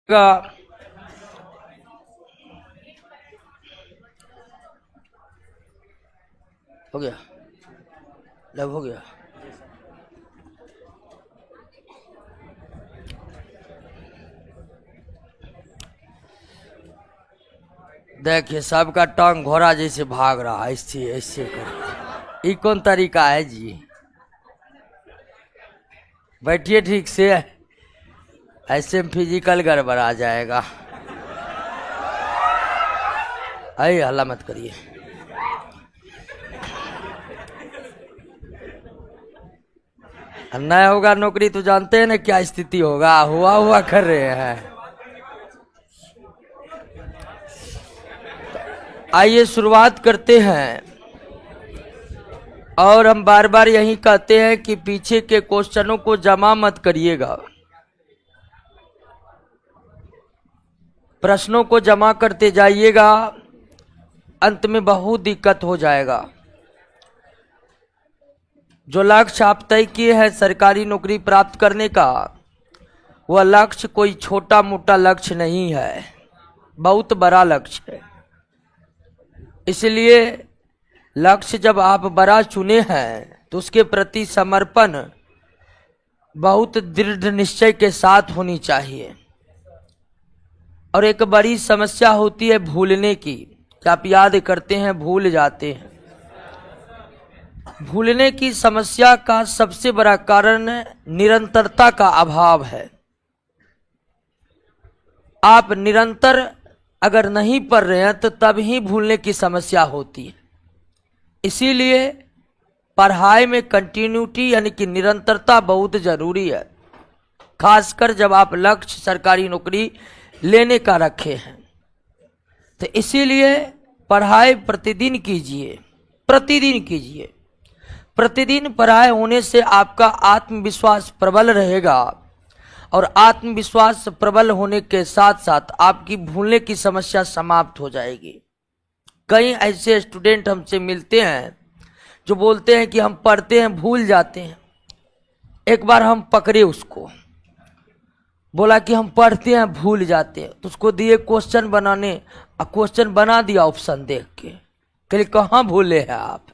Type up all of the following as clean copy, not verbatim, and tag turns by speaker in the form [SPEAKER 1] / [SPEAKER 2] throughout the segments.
[SPEAKER 1] का हो गया, लव हो गया। देखिए सबका टांग घोड़ा जैसे भाग रहा है, ऐसे ऐसे कर। ये कौन तरीका है जी? बैठिए ठीक से, ऐसे में फिजिकल गड़बड़ आ जाएगा। अरे हल्ला मत करिए। नहीं होगा नौकरी तो जानते हैं ना क्या स्थिति होगा, हुआ हुआ कर रहे हैं। आइए शुरुआत करते हैं। और हम बार बार यही कहते हैं कि पीछे के क्वेश्चनों को जमा मत करिएगा, प्रश्नों को जमा करते जाइएगा, अंत में बहुत दिक्कत हो जाएगा। जो लक्ष्य आप तय किए हैं सरकारी नौकरी प्राप्त करने का, वह लक्ष्य कोई छोटा मोटा लक्ष्य नहीं है, बहुत बड़ा लक्ष्य है। इसलिए लक्ष्य जब आप बड़ा चुने हैं तो उसके प्रति समर्पण बहुत दृढ़ निश्चय के साथ होनी चाहिए। और एक बड़ी समस्या होती है भूलने की, कि आप याद करते हैं भूल जाते हैं। भूलने की समस्या का सबसे बड़ा कारण निरंतरता का अभाव है। आप निरंतर अगर नहीं पढ़ रहे हैं तो तब ही भूलने की समस्या होती है। इसीलिए पढ़ाई में कंटिन्यूटी यानी कि निरंतरता बहुत जरूरी है, खासकर जब आप लक्ष्य सरकारी नौकरी लेने का रखे हैं। तो इसीलिए पढ़ाई प्रतिदिन कीजिए, प्रतिदिन कीजिए। प्रतिदिन पढ़ाई होने से आपका आत्मविश्वास प्रबल रहेगा, और आत्मविश्वास प्रबल होने के साथ साथ आपकी भूलने की समस्या समाप्त हो जाएगी। कई ऐसे स्टूडेंट हमसे मिलते हैं जो बोलते हैं कि हम पढ़ते हैं भूल जाते हैं। एक बार हम पकड़े उसको, बोला कि हम पढ़ते हैं भूल जाते हैं, तो उसको दिए क्वेश्चन बनाने, क्वेश्चन बना दिया ऑप्शन देख के। कल कहाँ भूले हैं आप?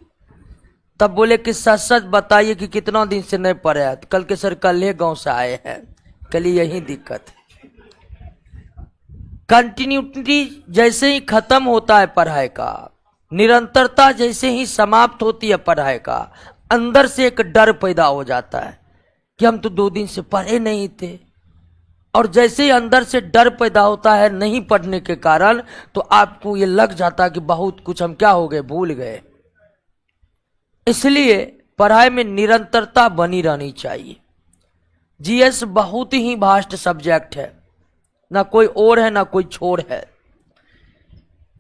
[SPEAKER 1] तब बोले कि सच सच बताइए कि कितना दिन से नहीं पढ़े हैं। तो कल के सर कल गांव से आए हैं। कल यही दिक्कत है, कंटिन्यूटी जैसे ही खत्म होता है पढ़ाई का, निरंतरता जैसे ही समाप्त होती है पढ़ाई का, अंदर से एक डर पैदा हो जाता है कि हम तो 2 दिन से पढ़े नहीं थे। और जैसे ही अंदर से डर पैदा होता है नहीं पढ़ने के कारण, तो आपको ये लग जाता है कि बहुत कुछ हम क्या हो गए, भूल गए। इसलिए पढ़ाई में निरंतरता बनी रहनी चाहिए। जीएस बहुत ही वास्ट सब्जेक्ट है, ना कोई और है ना कोई छोर है।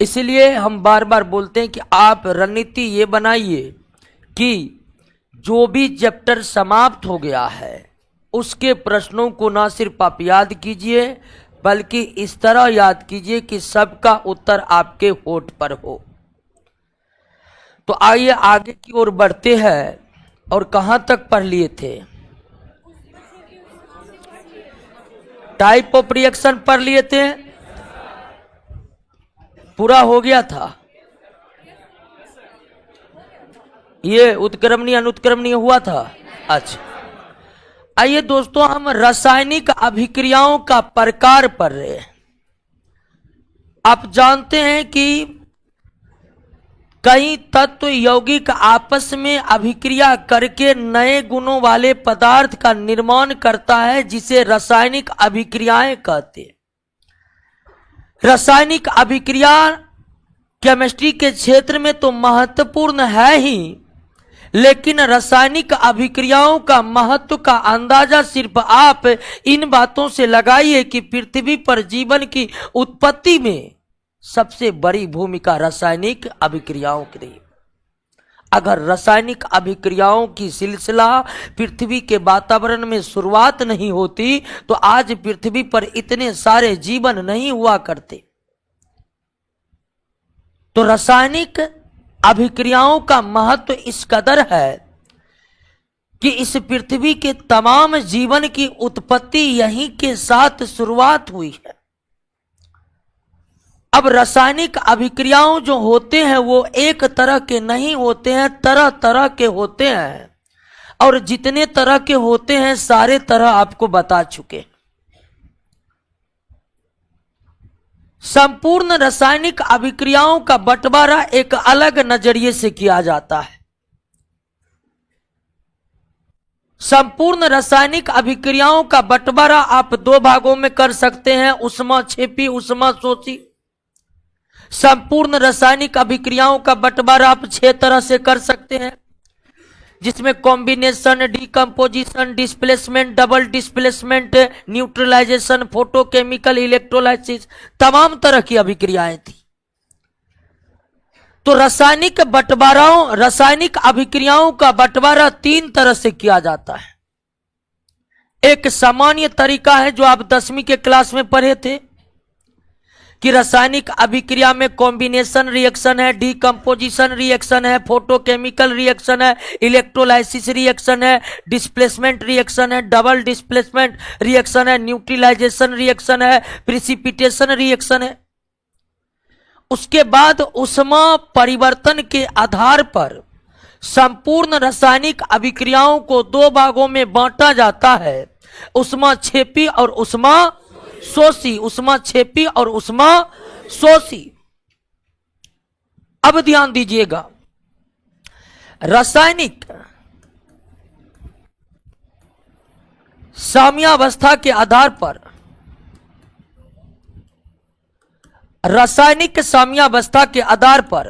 [SPEAKER 1] इसलिए हम बार बार बोलते हैं कि आप रणनीति ये बनाइए कि जो भी चैप्टर समाप्त हो गया है उसके प्रश्नों को ना सिर्फ आप याद कीजिए, बल्कि इस तरह याद कीजिए कि सबका उत्तर आपके होठ पर हो। तो आइए आगे की ओर बढ़ते हैं। और कहां तक पढ़ लिए थे? टाइप ऑफ रिएक्शन पढ़ लिए थे, पूरा हो गया था। ये उत्क्रमणीय अनुत्क्रमणीय हुआ था। अच्छा, आइए दोस्तों हम रासायनिक अभिक्रियाओं का प्रकार पढ़ रहे हैं। आप जानते हैं कि कई तत्व यौगिक आपस में अभिक्रिया करके नए गुणों वाले पदार्थ का निर्माण करता है, जिसे रासायनिक अभिक्रियाएं कहते हैं। रासायनिक अभिक्रिया केमिस्ट्री के क्षेत्र में तो महत्वपूर्ण है ही, लेकिन रासायनिक अभिक्रियाओं का महत्व का अंदाजा सिर्फ आप इन बातों से लगाइए कि पृथ्वी पर जीवन की उत्पत्ति में सबसे बड़ी भूमिका रासायनिक अभिक्रियाओं की रही। अगर रासायनिक अभिक्रियाओं की सिलसिला पृथ्वी के वातावरण में शुरुआत नहीं होती तो आज पृथ्वी पर इतने सारे जीवन नहीं हुआ करते। तो रासायनिक अभिक्रियाओं का महत्व इस कदर है कि इस पृथ्वी के तमाम जीवन की उत्पत्ति यहीं के साथ शुरुआत हुई है। अब रासायनिक अभिक्रियाओं जो होते हैं वो एक तरह के नहीं होते हैं, तरह तरह के होते हैं, और जितने तरह के होते हैं सारे तरह आपको बता चुके। संपूर्ण रासायनिक अभिक्रियाओं का बंटवारा एक अलग नजरिए से किया जाता है। संपूर्ण रासायनिक अभिक्रियाओं का बंटवारा आप दो भागों में कर सकते हैं, ऊष्माक्षेपी, ऊष्माशोषी। संपूर्ण रासायनिक अभिक्रियाओं का बंटवारा आप 6 तरह से कर सकते हैं, जिसमें combination, decomposition, displacement, double displacement, neutralisation, photochemical, electrolysis, तमाम तरह की अभिक्रियाएं थी। तो रासायनिक अभिक्रियाओं का बंटवारा 3 तरह से किया जाता है। एक सामान्य तरीका है जो आप 10वीं के क्लास में पढ़े थे कि रासायनिक अभिक्रिया में कॉम्बिनेशन रिएक्शन है, डिकम्पोजिशन रिएक्शन है, फोटोकेमिकल रिएक्शन है, इलेक्ट्रोलाइसिस रिएक्शन है, डिस्प्लेसमेंट रिएक्शन है, डबल डिस्प्लेसमेंट रिएक्शन है, न्यूट्रलाइजेशन रिएक्शन है, प्रिसिपिटेशन रिएक्शन है। उसके बाद ऊष्मा परिवर्तन के आधार पर संपूर्ण रासायनिक अभिक्रियाओं को 2 भागों में बांटा जाता है, ऊष्माक्षेपी और ऊष्माशोषी। ऊष्माक्षेपी और ऊष्माशोषी। अब ध्यान दीजिएगा, रासायनिक साम्यावस्था के आधार पर, रासायनिक साम्यावस्था के आधार पर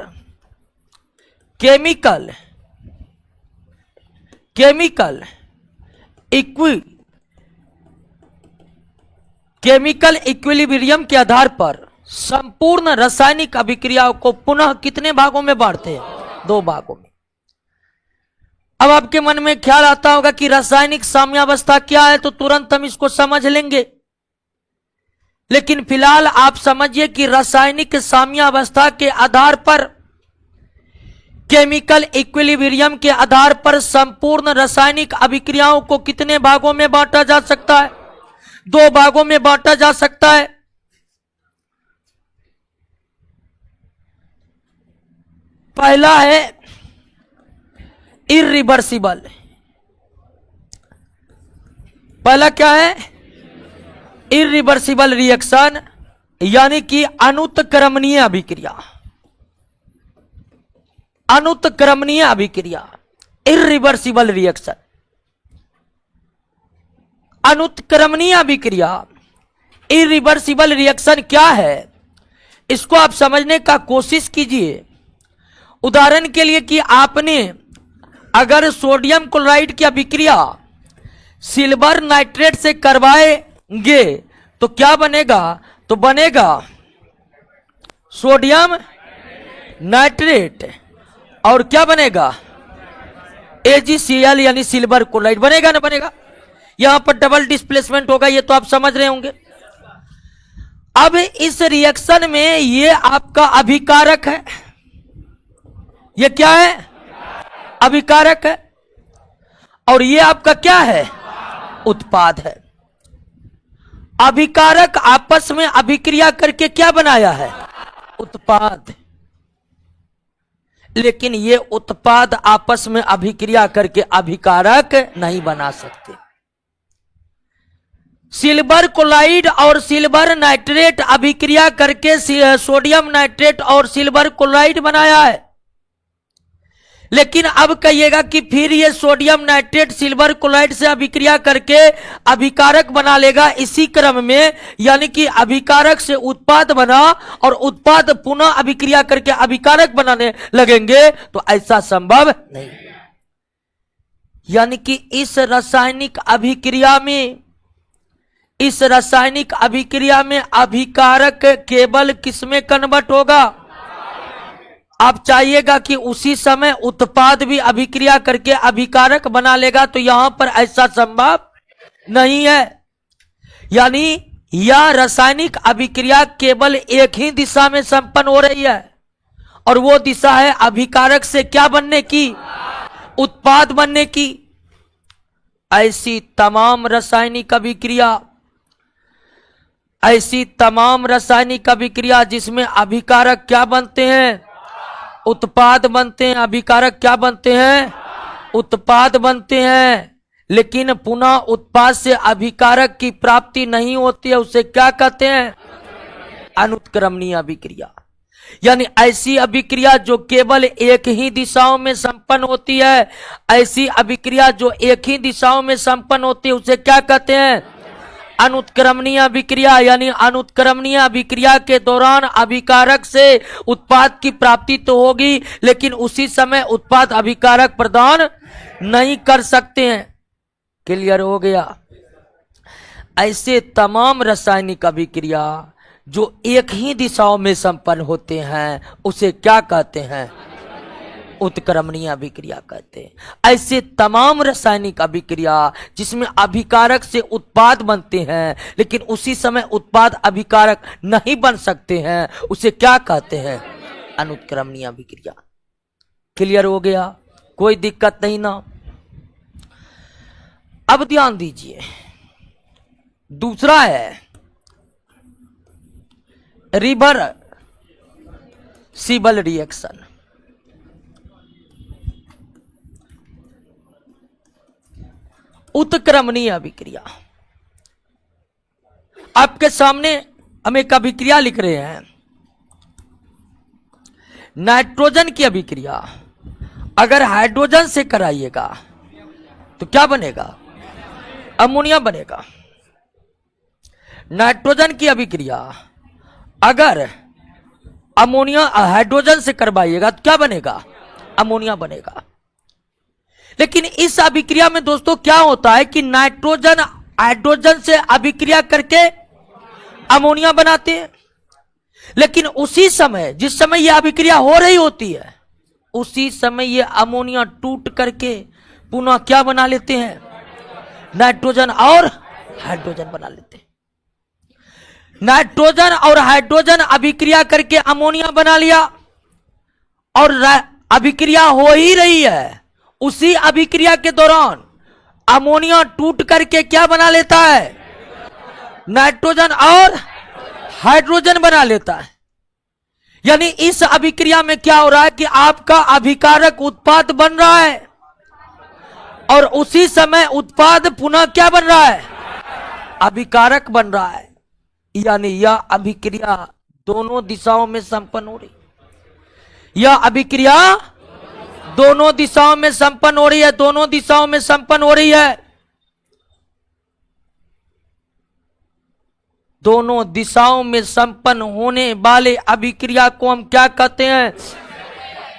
[SPEAKER 1] केमिकल इक्विलिब्रियम के आधार पर संपूर्ण रासायनिक अभिक्रियाओं को पुनः कितने भागों में बांटते हैं? 2 भागों में। अब आपके मन में ख्याल आता होगा कि रासायनिक साम्यावस्था क्या है, तो तुरंत हम इसको समझ लेंगे। लेकिन फिलहाल आप समझिए कि रासायनिक साम्यावस्था के आधार पर, केमिकल इक्विलिब्रियम के आधार पर संपूर्ण रासायनिक अभिक्रियाओं को कितने भागों में बांटा जा सकता है? 2 भागों में बांटा जा सकता है। पहला है इरिवर्सिबल। पहला क्या है? इरिवर्सिबल रिएक्शन, यानी कि अनुत्क्रमणीय अभिक्रिया। अनुत्क्रमणीय अभिक्रिया, इरिवर्सिबल रिएक्शन। अनुत्क्रमणीय अभिक्रिया, इरिवर्सिबल रिएक्शन क्या है, इसको आप समझने का कोशिश कीजिए। उदाहरण के लिए कि आपने अगर सोडियम क्लोराइड की अभिक्रिया सिल्वर नाइट्रेट से करवाएंगे तो क्या बनेगा? तो बनेगा सोडियम नाइट्रेट, और क्या बनेगा? AgCl यानी सिल्वर क्लोराइड बनेगा ना बनेगा। यहां पर डबल डिस्प्लेसमेंट होगा, ये तो आप समझ रहे होंगे। अब इस रिएक्शन में ये आपका अभिकारक है। ये क्या है? अभिकारक है। और ये आपका क्या है? उत्पाद है। अभिकारक आपस में अभिक्रिया करके क्या बनाया है? उत्पाद। लेकिन ये उत्पाद आपस में अभिक्रिया करके अभिकारक नहीं बना सकते। सिल्वर क्लोराइड और सिल्वर नाइट्रेट अभिक्रिया करके सोडियम नाइट्रेट और सिल्वर क्लोराइड बनाया है। लेकिन अब कहिएगा कि फिर ये सोडियम नाइट्रेट सिल्वर क्लोराइड से अभिक्रिया करके अभिकारक बना लेगा इसी क्रम में, यानी कि अभिकारक से उत्पाद बना और उत्पाद पुनः अभिक्रिया करके अभिकारक बनाने लगेंगे, तो ऐसा संभव नहीं। यानी कि इस रासायनिक अभिक्रिया में अभिकारक केवल किसमें कन्वर्ट होगा? आप चाहिएगा कि उसी समय उत्पाद भी अभिक्रिया करके अभिकारक बना लेगा, तो यहां पर ऐसा संभव नहीं है। यानी यह रासायनिक अभिक्रिया केवल एक ही दिशा में संपन्न हो रही है, और वो दिशा है अभिकारक से क्या बनने की? उत्पाद बनने की। ऐसी तमाम रासायनिक अभिक्रिया ऐसी तमाम रासायनिक अभिक्रिया जिसमें अभिकारक क्या बनते हैं, उत्पाद बनते हैं। अभिकारक क्या बनते हैं, उत्पाद बनते हैं। लेकिन पुनः उत्पाद से अभिकारक की प्राप्ति नहीं होती है, उसे क्या कहते हैं, अनुत्क्रमणीय अभिक्रिया। यानी ऐसी अभिक्रिया जो केवल एक ही दिशाओं में संपन्न होती है, ऐसी अभिक्रिया जो एक ही दिशाओं में संपन्न होती है, उसे क्या कहते हैं, अनुत्क्रमणीय अभिक्रिया। यानी अनुत्क्रमणीय अभिक्रिया के दौरान अभिकारक से उत्पाद की प्राप्ति तो होगी, लेकिन उसी समय उत्पाद अभिकारक प्रदान नहीं कर सकते हैं। क्लियर हो गया। ऐसे तमाम रासायनिक अभिक्रिया जो एक ही दिशाओं में संपन्न होते हैं, उसे क्या कहते हैं, उत्क्रमणीय अभिक्रिया कहते हैं। ऐसे तमाम रासायनिक अभिक्रिया जिसमें अभिकारक से उत्पाद बनते हैं, लेकिन उसी समय उत्पाद अभिकारक नहीं बन सकते हैं, उसे क्या कहते हैं, अनुत्क्रमणीय अभिक्रिया। क्लियर हो गया, कोई दिक्कत नहीं ना। अब ध्यान दीजिए, दूसरा है रिवर्सिबल रिएक्शन। उत्क्रमणीय अभिक्रिया। आपके सामने हम एक अभिक्रिया लिख रहे हैं, नाइट्रोजन की अभिक्रिया अगर हाइड्रोजन से कराइएगा तो क्या बनेगा, अमोनिया बनेगा। नाइट्रोजन की अभिक्रिया अगर अमोनिया हाइड्रोजन से करवाइएगा तो क्या बनेगा, अमोनिया बनेगा। लेकिन इस अभिक्रिया में दोस्तों क्या होता है कि नाइट्रोजन हाइड्रोजन से अभिक्रिया करके अमोनिया बनाते हैं, लेकिन उसी समय जिस समय यह अभिक्रिया हो रही होती है, उसी समय ये अमोनिया टूट करके पुनः क्या बना लेते हैं, नाइट्रोजन और हाइड्रोजन बना लेते हैं। नाइट्रोजन और हाइड्रोजन अभिक्रिया करके अमोनिया बना लिया, और अभिक्रिया हो ही रही है, उसी अभिक्रिया के दौरान अमोनिया टूट करके क्या बना लेता है, नाइट्रोजन और हाइड्रोजन बना लेता है। यानी इस अभिक्रिया में क्या हो रहा है कि आपका अभिकारक उत्पाद बन रहा है, और उसी समय उत्पाद पुनः क्या बन रहा है, अभिकारक बन रहा है। यानी यह अभिक्रिया दोनों दिशाओं में संपन्न हो रही, यह अभिक्रिया दोनों दिशाओं में संपन्न हो रही है, दोनों दिशाओं में संपन्न हो रही है। दोनों दिशाओं में संपन्न होने वाले अभिक्रिया को हम क्या कहते हैं,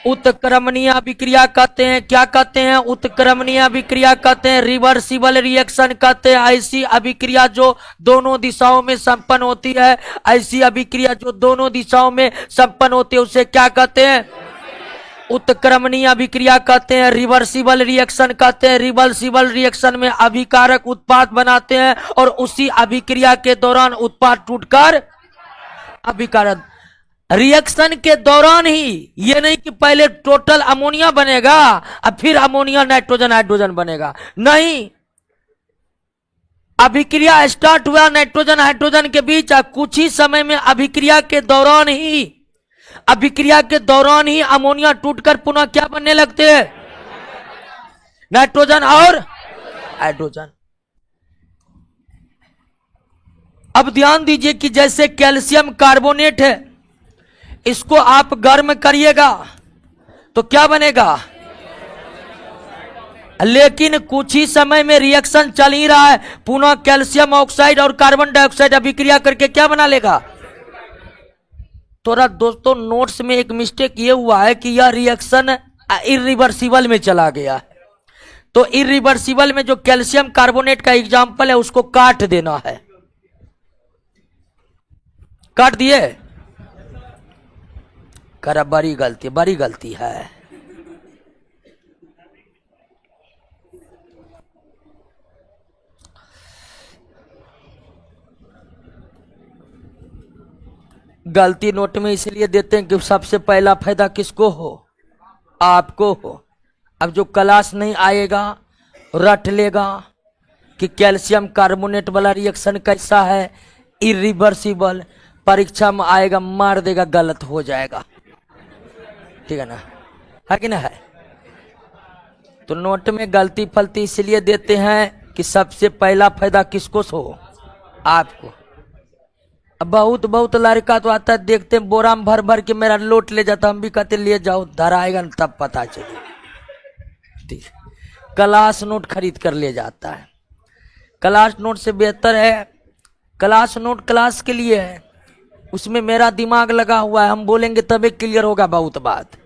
[SPEAKER 1] उत्क्रमणीय अभिक्रिया कहते हैं। क्या कहते हैं, उत्क्रमणीय अभिक्रिया कहते हैं, रिवर्सिबल रिएक्शन कहते हैं। ऐसी अभिक्रिया जो दोनों दिशाओं में संपन्न होती है, ऐसी अभिक्रिया जो दोनों दिशाओं में संपन्न होती है, उसे क्या कहते हैं, उत्क्रमणीय अभिक्रिया कहते हैं, रिवर्सिबल रिएक्शन कहते हैं। रिवर्सिबल रिएक्शन में अभिकारक उत्पाद बनाते हैं, और उसी अभिक्रिया के दौरान उत्पाद टूटकर अभिकारक, रिएक्शन के दौरान ही, ये नहीं कि पहले टोटल अमोनिया बनेगा और फिर अमोनिया नाइट्रोजन हाइड्रोजन बनेगा, नहीं। अभिक्रिया स्टार्ट हुआ नाइट्रोजन हाइड्रोजन के बीच, कुछ ही समय में अभिक्रिया के दौरान ही अमोनिया टूटकर पुनः क्या बनने लगते हैं, नाइट्रोजन और हाइड्रोजन। अब ध्यान दीजिए कि जैसे कैल्शियम कार्बोनेट है, इसको आप गर्म करिएगा तो क्या बनेगा, लेकिन कुछ ही समय में रिएक्शन चल ही रहा है, पुनः कैल्शियम ऑक्साइड और कार्बन डाइऑक्साइड अभिक्रिया करके क्या बना लेगा। थोड़ा दोस्तों नोट्स में एक मिस्टेक ये हुआ है कि यह रिएक्शन इरिवर्सिबल में चला गया है, तो इरिवर्सिबल में जो कैल्शियम कार्बोनेट का एग्जाम्पल है उसको काट देना है। काट दिए, कर बड़ी गलती है। गलती नोट में इसलिए देते हैं कि सबसे पहला फायदा किसको हो, आपको हो। अब जो क्लास नहीं आएगा रट लेगा कि कैल्शियम कार्बोनेट वाला रिएक्शन कैसा है, इरिवर्सिबल, परीक्षा में आएगा मार देगा, गलत हो जाएगा, ठीक है ना, है कि ना है। तो नोट में गलती फलती इसलिए देते हैं कि सबसे पहला फायदा किसको हो, आपको। अब बहुत लड़का तो आता है, देखते हैं बोरा में भर भर के मेरा लोट ले जाता, हम भी कहते ले जाओ, धराएगा न तब पता चलेगा, ठीक। क्लास नोट खरीद कर ले जाता है। क्लास नोट से बेहतर है, क्लास नोट क्लास के लिए है, उसमें मेरा दिमाग लगा हुआ है, हम बोलेंगे तभी क्लियर होगा बहुत बात।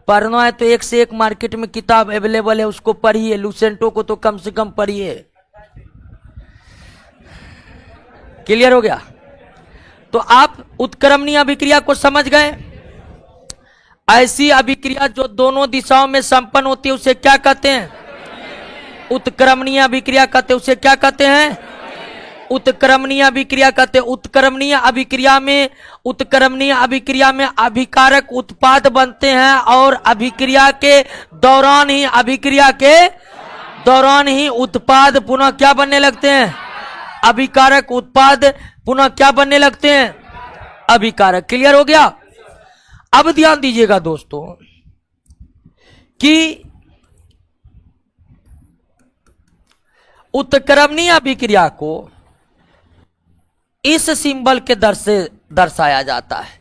[SPEAKER 1] पढ़ना है तो एक से एक मार्केट में किताब अवेलेबल है, उसको पढ़िए। लुसेंटो को तो कम से कम पढ़िए। क्लियर हो गया। तो आप उत्क्रमणीय अभिक्रिया को समझ गए। ऐसी अभिक्रिया जो दोनों दिशाओं में संपन्न होती है उसे क्या कहते हैं, उत्क्रमणीय अभिक्रिया कहते हैं। उसे क्या कहते हैं, उत्क्रमणीय अभिक्रिया कहते हैं। उत्क्रमणीय अभिक्रिया में अभिकारक उत्पाद बनते हैं और अभिक्रिया के दौरान ही उत्पाद पुनः क्या बनने लगते हैं, अभिकारक उत्पाद पुनः क्या बनने लगते हैं, अभिकारक। क्लियर हो गया। अब ध्यान दीजिएगा दोस्तों कि उत्क्रमणीय अभिक्रिया को इस सिंबल के दर से दर्शाया जाता है।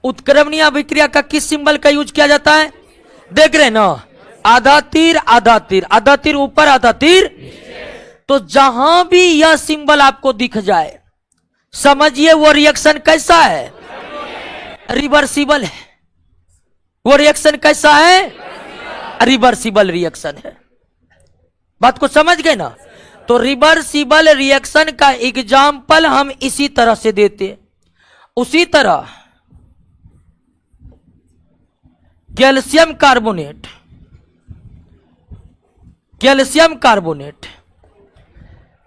[SPEAKER 1] उत्क्रमणीय अभिक्रिया का किस सिंबल का यूज किया जाता है, देख रहे हैं ना, आधा तीर आधा तीर, आधा तीर ऊपर आधा तीर। तो जहां भी यह सिंबल आपको दिख जाए समझिए वो रिएक्शन कैसा है, रिवर्सिबल है। वो रिएक्शन कैसा है, रिवर्सिबल रिएक्शन है। बात को समझ गए ना। तो रिवर्सिबल रिएक्शन का एग्जाम्पल हम इसी तरह से देते। उसी तरह कैल्शियम कार्बोनेट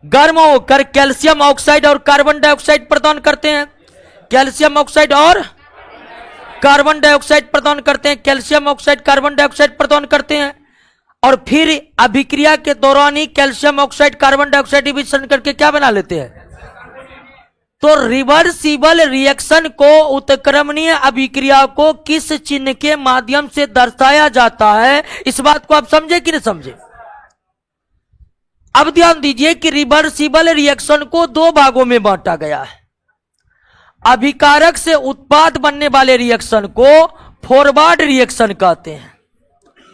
[SPEAKER 1] गर्म होकर कैल्शियम ऑक्साइड और कार्बन डाइऑक्साइड प्रदान करते हैं। कैल्शियम ऑक्साइड और कार्बन डाइऑक्साइड प्रदान करते हैं, कैल्शियम ऑक्साइड कार्बन डाइऑक्साइड प्रदान करते हैं। और फिर अभिक्रिया के दौरान ही calcium oxide carbon dioxide division करके क्या बना लेते हैं। तो रिवर्सिबल रिएक्शन को, उत्क्रमणीय अभिक्रिया को किस चिन्ह के माध्यम से दर्शाया जाता है, इस बात को आप समझे कि नहीं समझे। अब ध्यान दीजिए कि रिवर्सिबल रिएक्शन को दो भागों में बांटा गया है। अभिकारक से उत्पाद बनने वाले रिएक्शन को फॉरवर्ड रिएक्शन कहते हैं।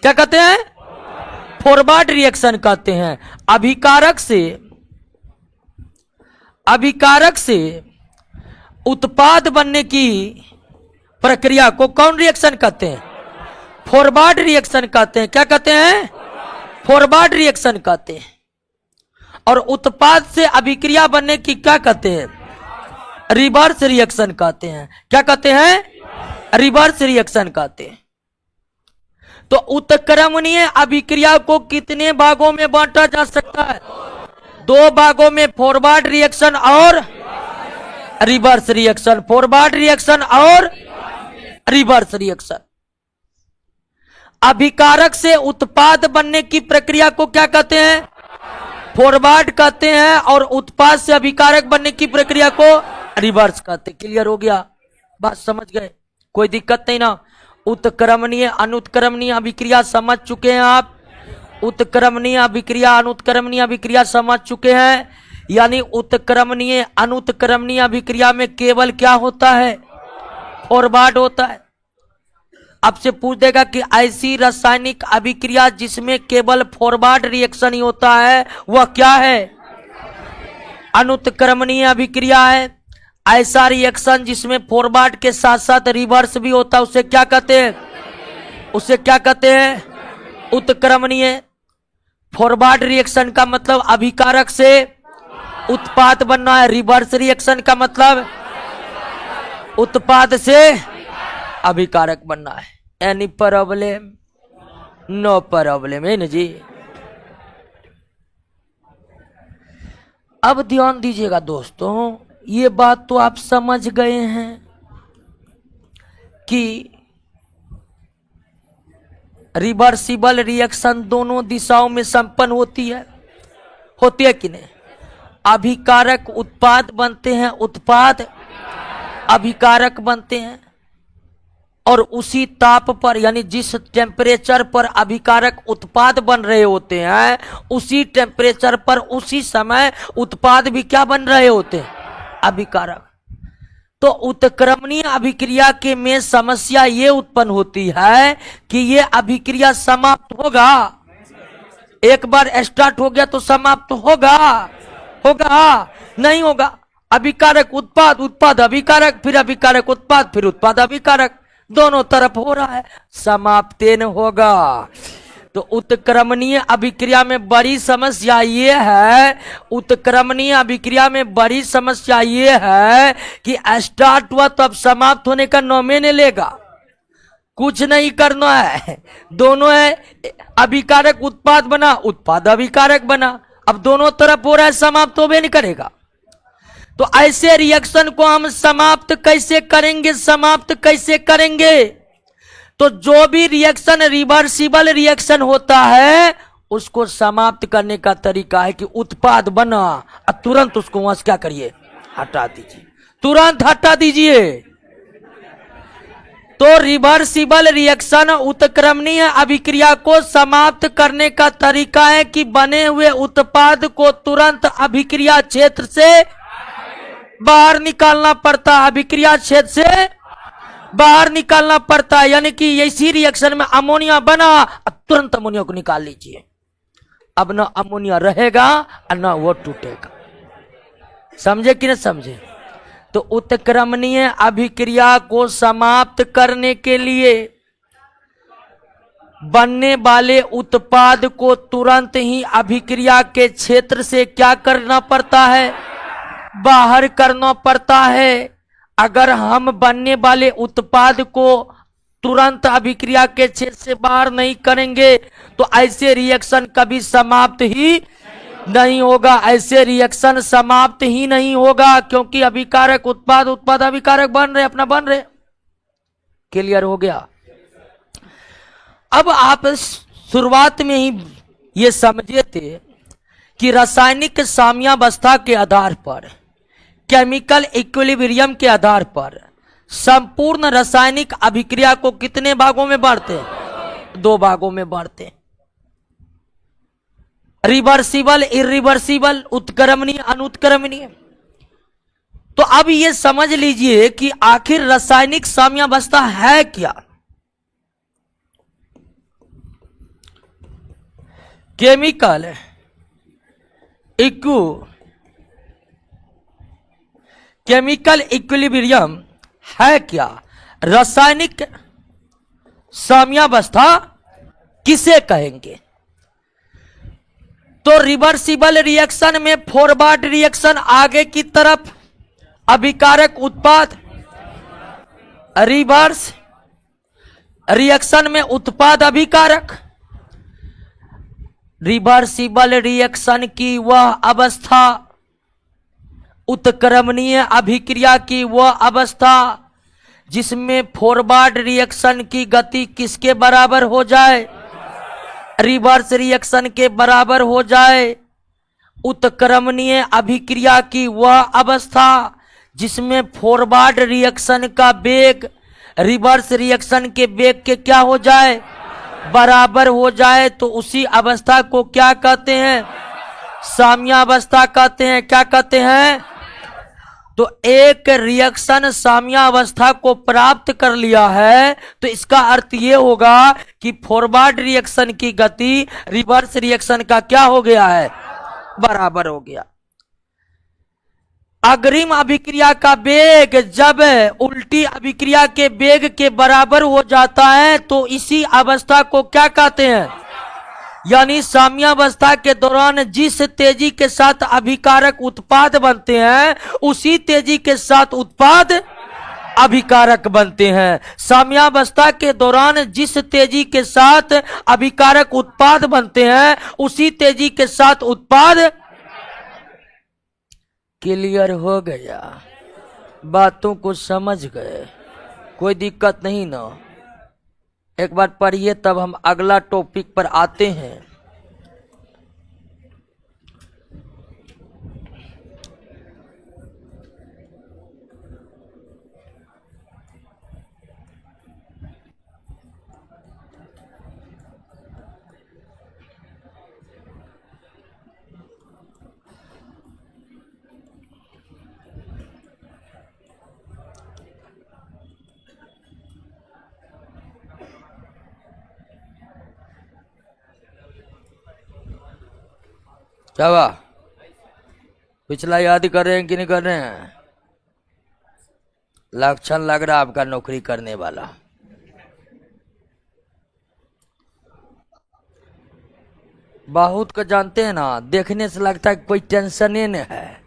[SPEAKER 1] क्या कहते हैं, फॉरवर्ड रिएक्शन कहते हैं। अभिकारक से उत्पाद बनने की प्रक्रिया को कौन रिएक्शन कहते हैं, फॉरवर्ड रिएक्शन कहते हैं। क्या कहते हैं, फॉरवर्ड रिएक्शन कहते हैं। और उत्पाद से अभिक्रिया बनने की क्या कहते हैं, रिवर्स रिएक्शन कहते हैं। क्या कहते हैं, रिवर्स रिएक्शन कहते हैं। तो उत्क्रमणीय अभिक्रिया को कितने भागों में बांटा जा सकता है, दो भागों में, फॉरवर्ड रिएक्शन और रिवर्स रिएक्शन। फॉरवर्ड रिएक्शन और रिवर्स रिएक्शन। अभिकारक से उत्पाद बनने की प्रक्रिया को क्या कहते हैं, फॉरवर्ड कहते हैं। और उत्पाद से अभिकारक बनने की प्रक्रिया को रिवर्स कहते हैं। क्लियर हो गया, बात समझ गए, कोई दिक्कत नहीं ना। उत्क्रमणीय अनुत्क्रमणीय अभिक्रिया समझ चुके हैं आप। उत्क्रमणीय अभिक्रिया अनुत्क्रमणीय अभिक्रिया समझ चुके हैं। यानी उत्क्रमणीय अनुत्क्रमणीय अभिक्रिया में केवल क्या होता है, फॉरवर्ड होता है। आपसे पूछ देगा कि ऐसी रासायनिक अभिक्रिया जिसमें केवल फॉरवर्ड रिएक्शन ही होता है वह क्या है, अनुत्क्रमणीय अभिक्रिया है। ऐसा रिएक्शन जिसमें फॉरवर्ड के साथ साथ रिवर्स भी होता है उसे क्या कहते हैं, उसे क्या कहते हैं, उत्क्रमणीय। फॉरवर्ड रिएक्शन का मतलब अभिकारक से उत्पाद बनना है, रिवर्स रिएक्शन का मतलब उत्पाद से अभिकारक बनना है। एनी प्रॉब्लम, नो प्रॉब्लम, है ना जी। अब ध्यान दीजिएगा दोस्तों, ये बात तो आप समझ गए हैं कि रिवर्सिबल रिएक्शन दोनों दिशाओं में संपन्न होती है कि नहीं। अभिकारक उत्पाद बनते हैं, उत्पाद अभिकारक बनते हैं। और उसी ताप पर यानी जिस टेम्परेचर पर अभिकारक उत्पाद बन रहे होते हैं, उसी टेम्परेचर पर उसी समय उत्पाद भी क्या बन रहे होते हैं, अभिकारक। तो उत्क्रमणीय अभिक्रिया के में समस्या ये उत्पन्न होती है कि ये अभिक्रिया समाप्त होगा, एक बार स्टार्ट हो गया तो समाप्त होगा, होगा नहीं होगा। अभिकारक उत्पाद, उत्पाद अभिकारक, फिर अभिकारक उत्पाद, फिर उत्पाद अभिकारक, दोनों तरफ हो रहा है, समाप्तेन होगा। तो उत्क्रमणीय अभिक्रिया में बड़ी समस्या ये है, उत्क्रमणीय अभिक्रिया में बड़ी समस्या ये है कि स्टार्ट हुआ तो अब समाप्त होने का नामे नहीं लेगा, कुछ नहीं करना है, दोनों है, अभिकारक उत्पाद बना, उत्पाद अभिकारक बना, अब दोनों तरफ हो रहा है, समाप्त होबे नहीं करेगा। तो ऐसे रिएक्शन को हम समाप्त कैसे करेंगे, समाप्त कैसे करेंगे? तो जो भी रिएक्शन रिवर्सिबल रिएक्शन होता है उसको समाप्त करने का तरीका है कि उत्पाद बना और तुरंत उसको वहां से क्या करिए, हटा दीजिए, तुरंत हटा दीजिए। तो रिवर्सिबल रिएक्शन उत्क्रमणीय अभिक्रिया को समाप्त करने का तरीका है कि बने हुए उत्पाद को तुरंत अभिक्रिया क्षेत्र से बाहर निकालना पड़ता है, अभिक्रिया क्षेत्र से बाहर निकालना पड़ता है। यानी कि इसी रिएक्शन में अमोनिया बना, तुरंत अमोनिया को निकाल लीजिए, अब ना अमोनिया रहेगा और ना वो टूटेगा। समझे कि नहीं समझे? तो उत्क्रमणीय अभिक्रिया को समाप्त करने के लिए बनने वाले उत्पाद को तुरंत ही अभिक्रिया के क्षेत्र से क्या करना पड़ता है, बाहर करना पड़ता है। अगर हम बनने वाले उत्पाद को तुरंत अभिक्रिया के क्षेत्र से बाहर नहीं करेंगे तो ऐसे रिएक्शन कभी समाप्त ही नहीं होगा, ऐसे रिएक्शन समाप्त ही नहीं होगा, क्योंकि अभिकारक उत्पाद, उत्पाद अभिकारक बन रहे, अपना बन रहे। क्लियर हो गया? अब आप शुरुआत में ही ये समझे थे कि रासायनिक साम्यावस्था के आधार पर, केमिकल इक्विलिब्रियम के आधार पर संपूर्ण रासायनिक अभिक्रिया को कितने भागों में बांटते हैं? दो भागों में बांटते हैं, रिवर्सिबल, इरिवर्सिबल, उत्क्रमणीय, अनुत्क्रमणीय। तो अब ये समझ लीजिए कि आखिर रासायनिक साम्यावस्था है क्या। केमिकल केमिकल इक्विलिब्रियम है क्या, रासायनिक साम्यावस्था किसे कहेंगे? तो रिवर्सिबल रिएक्शन में फॉरवर्ड रिएक्शन, आगे की तरफ अभिकारक उत्पाद, रिवर्स रिएक्शन में उत्पाद अभिकारक। रिवर्सिबल रिएक्शन की वह अवस्था, उत्क्रमणीय अभिक्रिया की वह अवस्था जिसमें फॉरवर्ड रिएक्शन की गति किसके बराबर हो जाए, रिवर्स रिएक्शन के बराबर हो जाए। उत्क्रमणीय अभिक्रिया की वह अवस्था जिसमें फॉरवर्ड रिएक्शन का वेग रिवर्स रिएक्शन के वेग के क्या हो जाए, बराबर हो जाए, तो उसी अवस्था को क्या कहते हैं, साम्यावस्था कहते हैं। क्या कहते हैं? तो एक रिएक्शन साम्यावस्था को प्राप्त कर लिया है तो इसका अर्थ ये होगा कि फॉरवर्ड रिएक्शन की गति रिवर्स रिएक्शन का क्या हो गया है, बराबर हो गया। अग्रिम अभिक्रिया का वेग जब उल्टी अभिक्रिया के वेग के बराबर हो जाता है तो इसी अवस्था को क्या कहते हैं, यानी साम्यावस्था के दौरान जिस तेजी के साथ अभिकारक उत्पाद बनते हैं उसी तेजी के साथ उत्पाद अभिकारक बनते हैं। साम्यावस्था के दौरान जिस तेजी के साथ अभिकारक उत्पाद बनते हैं उसी तेजी के साथ उत्पाद। क्लियर हो गया? बातों को समझ गए? कोई दिक्कत नहीं ना? एक बार पढ़िए तब हम अगला टॉपिक पर आते हैं। क्या हुआ? पिछला याद कर रहे हैं कि नहीं कर रहे हैं? लक्षण लग रहा आपका नौकरी करने वाला। बहुत को जानते हैं ना, देखने से लगता है कोई टेंशन ही नहीं है।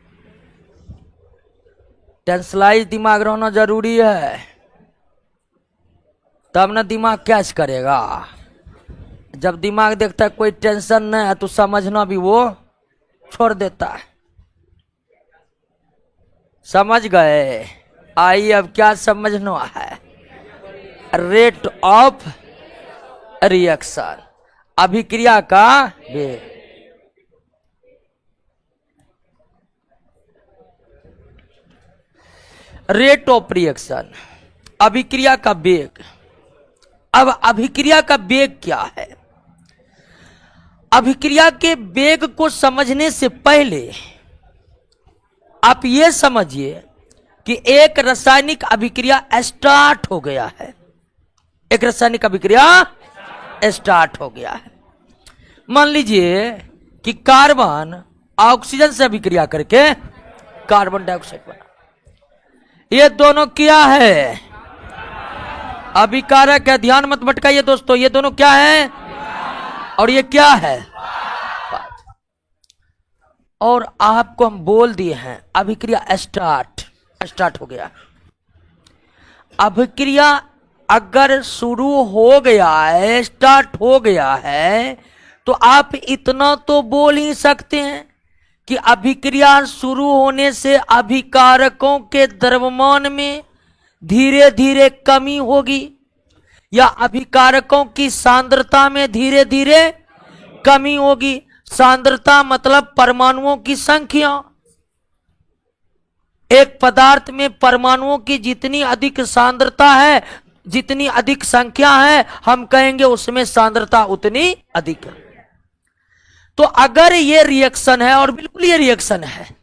[SPEAKER 1] टेंशलाइज दिमाग रहना जरूरी है, तब ना दिमाग कैच करेगा। जब दिमाग देखता है कोई टेंशन नहीं है तो समझना भी वो छोड़ देता है। समझ गए? आइए अब क्या समझना है? रेट ऑफ रिएक्शन, अभिक्रिया का वेग। रेट ऑफ रिएक्शन, अभिक्रिया का वेग। अब अभिक्रिया का वेग क्या है? अभिक्रिया के वेग को समझने से पहले आप ये समझिए कि एक रासायनिक अभिक्रिया स्टार्ट हो गया है। एक रासायनिक अभिक्रिया स्टार्ट हो गया है। मान लीजिए कि कार्बन ऑक्सीजन से अभिक्रिया करके कार्बन डाइऑक्साइड बना। ये दोनों क्या है? अभिकारक है। ध्यान मत भटकाइए दोस्तों, ये दोनों क्या है और ये क्या है? और आपको हम बोल दिए हैं अभिक्रिया स्टार्ट हो गया। अभिक्रिया अगर शुरू हो गया है, स्टार्ट हो गया है, तो आप इतना तो बोल ही सकते हैं कि अभिक्रिया शुरू होने से अभिकारकों के द्रव्यमान में धीरे धीरे कमी होगी, या अभिकारकों की सांद्रता में धीरे धीरे कमी होगी। सांद्रता मतलब परमाणुओं की संख्या। एक पदार्थ में परमाणुओं की जितनी अधिक सांद्रता है, जितनी अधिक संख्या है, हम कहेंगे उसमें सांद्रता उतनी अधिक है। तो अगर ये रिएक्शन है, और बिल्कुल ये रिएक्शन है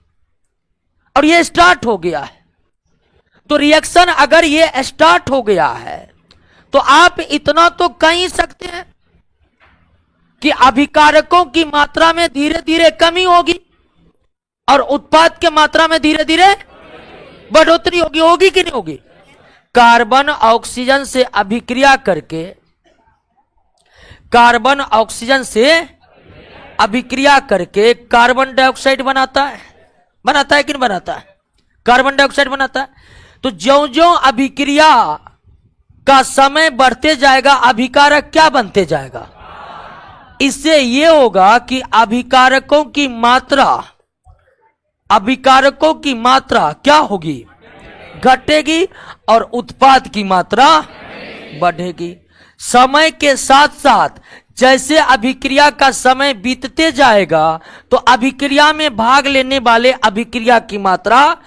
[SPEAKER 1] और ये स्टार्ट हो गया है, तो रिएक्शन अगर ये स्टार्ट हो गया है तो आप इतना तो कह ही सकते हैं कि अभिकारकों की मात्रा में धीरे धीरे कमी होगी और उत्पाद के मात्रा में धीरे धीरे बढ़ोतरी होगी। होगी कि नहीं होगी? कार्बन ऑक्सीजन से अभिक्रिया करके, कार्बन ऑक्सीजन से अभिक्रिया करके कार्बन डाइऑक्साइड बनाता है कि नहीं बनाता है? कार्बन डाइऑक्साइड बनाता है। तो ज्यों-ज्यों अभिक्रिया का समय बढ़ते जाएगा, अभिकारक क्या बनते जाएगा? इससे यह होगा कि अभिकारकों की मात्रा क्या होगी? घटेगी और उत्पाद की मात्रा बढ़ेगी। समय के साथ साथ जैसे अभिक्रिया का समय बीतते जाएगा तो अभिक्रिया में भाग लेने वाले अभिक्रिया की मात्रा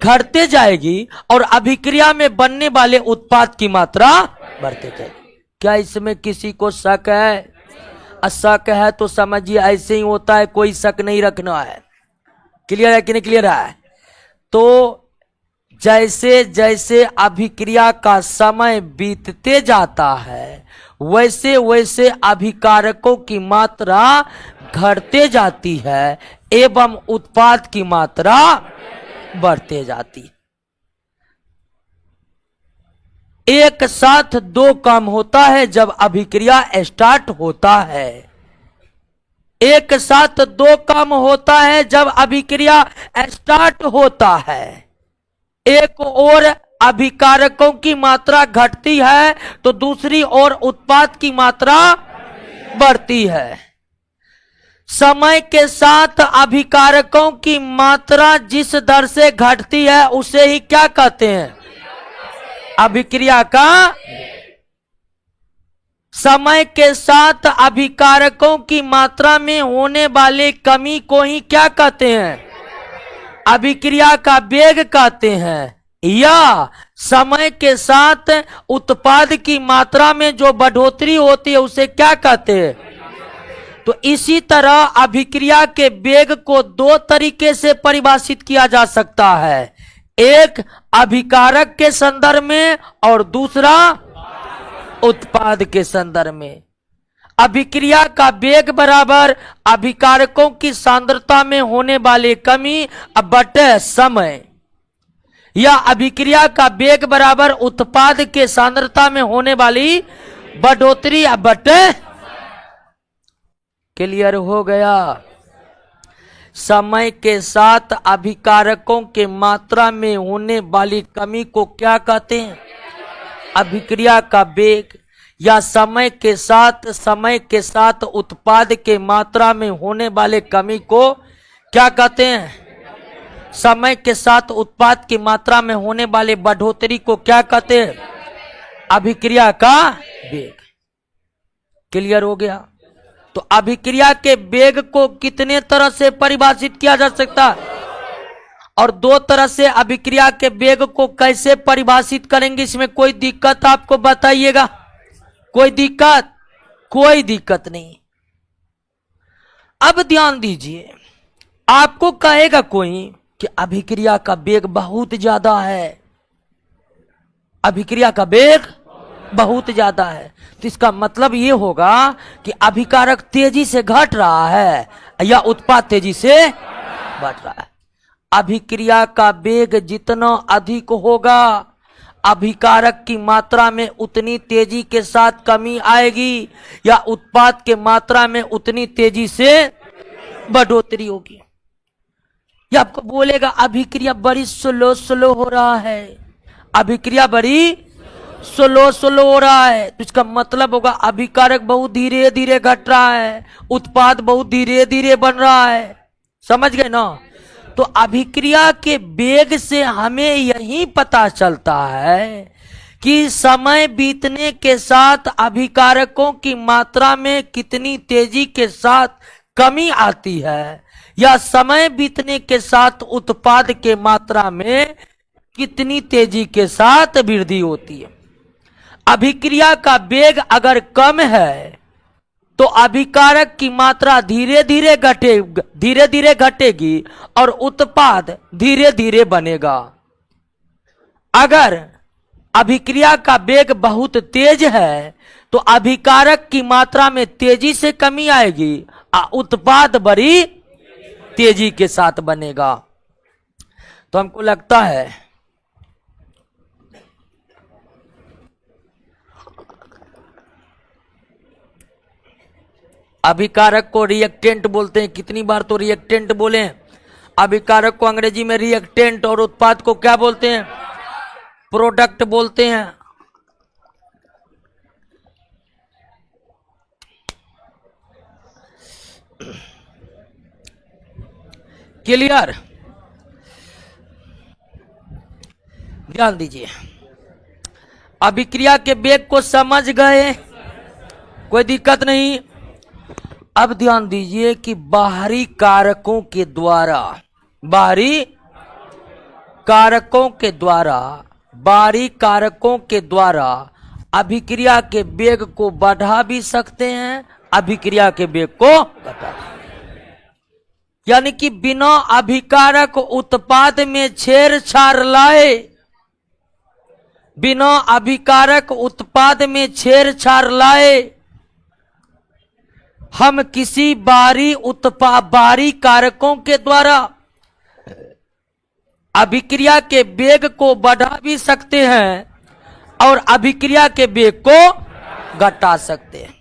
[SPEAKER 1] घटते जाएगी और अभिक्रिया में बनने वाले उत्पाद की मात्रा बढ़ते जाएगी। क्या इसमें किसी को शक है? शक है तो समझिए ऐसे ही होता है, कोई शक नहीं रखना है। क्लियर है कि नहीं क्लियर है? तो जैसे जैसे अभिक्रिया का समय बीतते जाता है वैसे वैसे अभिकारकों की मात्रा घटते जाती है एवं उत्पाद की मात्रा बढ़ते जाती है। एक साथ दो काम होता है जब अभिक्रिया स्टार्ट होता है। एक साथ दो काम होता है जब अभिक्रिया स्टार्ट होता है। एक ओर अभिकारकों की मात्रा घटती है तो दूसरी ओर उत्पाद की मात्रा बढ़ती है। समय के साथ अभिकारकों की मात्रा जिस दर से घटती है उसे ही क्या कहते हैं? अभिक्रिया का। समय के साथ अभिकारकों की मात्रा में होने वाले कमी को ही क्या कहते हैं? अभिक्रिया का वेग कहते हैं। या समय के साथ उत्पाद की मात्रा में जो बढ़ोतरी होती है उसे क्या कहते हैं? तो इसी तरह अभिक्रिया के वेग को दो तरीके से परिभाषित किया जा सकता है, एक अभिकारक के संदर्भ में और दूसरा उत्पाद के संदर्भ में। अभिक्रिया का वेग बराबर अभिकारकों की सांद्रता में होने वाली कमी बटे समय, या अभिक्रिया का वेग बराबर उत्पाद के सांद्रता में होने वाली बढ़ोतरी बटे। क्लियर हो गया? समय के साथ अभिकारकों के मात्रा में होने वाली कमी को क्या कहते हैं? अभिक्रिया का वेग। या समय के साथ उत्पाद के मात्रा में होने वाले कमी को क्या कहते हैं? समय के साथ उत्पाद की मात्रा में होने वाले बढ़ोतरी को क्या कहते हैं? अभिक्रिया का वेग। क्लियर हो गया? तो अभिक्रिया के वेग को कितने तरह से परिभाषित किया जा सकता है, और दो तरह से अभिक्रिया के वेग को कैसे परिभाषित करेंगे, इसमें कोई दिक्कत आपको बताइएगा? कोई दिक्कत? कोई दिक्कत नहीं। अब ध्यान दीजिए, आपको कहेगा कोई कि अभिक्रिया का वेग बहुत ज्यादा है, अभिक्रिया का वेग बहुत ज्यादा है, तो इसका मतलब ये होगा कि अभिकारक तेजी से घट रहा है या उत्पाद तेजी से बढ़ रहा है। अभिक्रिया का वेग जितना अधिक होगा, अभिकारक की मात्रा में उतनी तेजी के साथ कमी आएगी, या उत्पाद के मात्रा में उतनी तेजी से बढ़ोतरी होगी। ये आपको बोलेगा अभिक्रिया बड़ी स्लो हो रहा है, अभिक्रिया बड़ी स्लो हो रहा है, तो इसका मतलब होगा अभिकारक बहुत धीरे धीरे घट रहा है, उत्पाद बहुत धीरे धीरे बन रहा है। समझ गए ना? तो अभिक्रिया के वेग से हमें यही पता चलता है कि समय बीतने के साथ अभिकारकों की मात्रा में कितनी तेजी के साथ कमी आती है, या समय बीतने के साथ उत्पाद के मात्रा में कितनी तेजी के साथ वृद्धि होती है। अभिक्रिया का वेग अगर कम है तो अभिकारक की मात्रा धीरे धीरे घटेगी और उत्पाद धीरे धीरे बनेगा। अगर अभिक्रिया का वेग बहुत तेज है तो अभिकारक की मात्रा में तेजी से कमी आएगी और उत्पाद बड़ी तेजी के साथ बनेगा। तो हमको लगता है अभिकारक को रिएक्टेंट बोलते हैं। कितनी बार तो रिएक्टेंट बोले। अभिकारक को अंग्रेजी में रिएक्टेंट और उत्पाद को क्या बोलते हैं? प्रोडक्ट बोलते हैं। क्लियर? ध्यान दीजिए, अभिक्रिया के वेग को समझ गए, कोई दिक्कत नहीं। अब ध्यान दीजिए कि बाहरी कारकों के द्वारा अभिक्रिया के वेग को बढ़ा भी सकते हैं, अभिक्रिया के वेग को घटा। यानी कि बिना अभिकारक उत्पाद में छेड़छाड़ लाए, बिना अभिकारक उत्पाद में छेड़छाड़ लाए हम किसी बाहरी कारकों के द्वारा अभिक्रिया के वेग को बढ़ा भी सकते हैं और अभिक्रिया के वेग को घटा सकते हैं।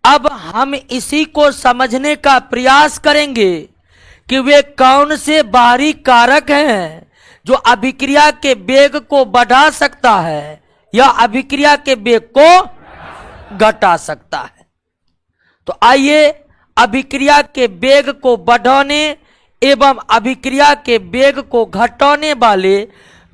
[SPEAKER 1] अब हम इसी को समझने का प्रयास करेंगे कि वे कौन से बाहरी कारक हैं जो अभिक्रिया के वेग को बढ़ा सकता है या अभिक्रिया के वेग को घटा सकता है। तो आइए अभिक्रिया के वेग को बढ़ाने एवं अभिक्रिया के वेग को घटाने वाले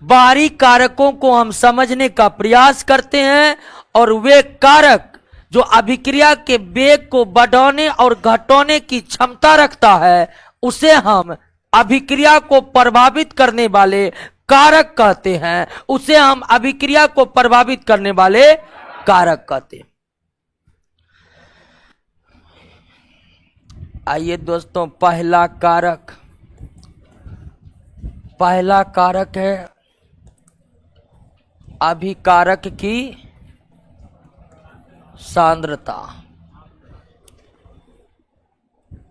[SPEAKER 1] बाहरी कारकों को हम समझने का प्रयास करते हैं, और वे कारक जो अभिक्रिया के वेग को बढ़ाने और घटाने की क्षमता रखता है उसे हम अभिक्रिया को प्रभावित करने वाले कारक कहते हैं, उसे हम अभिक्रिया को प्रभावित करने वाले कारक कहते हैं। आइए दोस्तों, पहला कारक है अभिकारक की सांद्रता।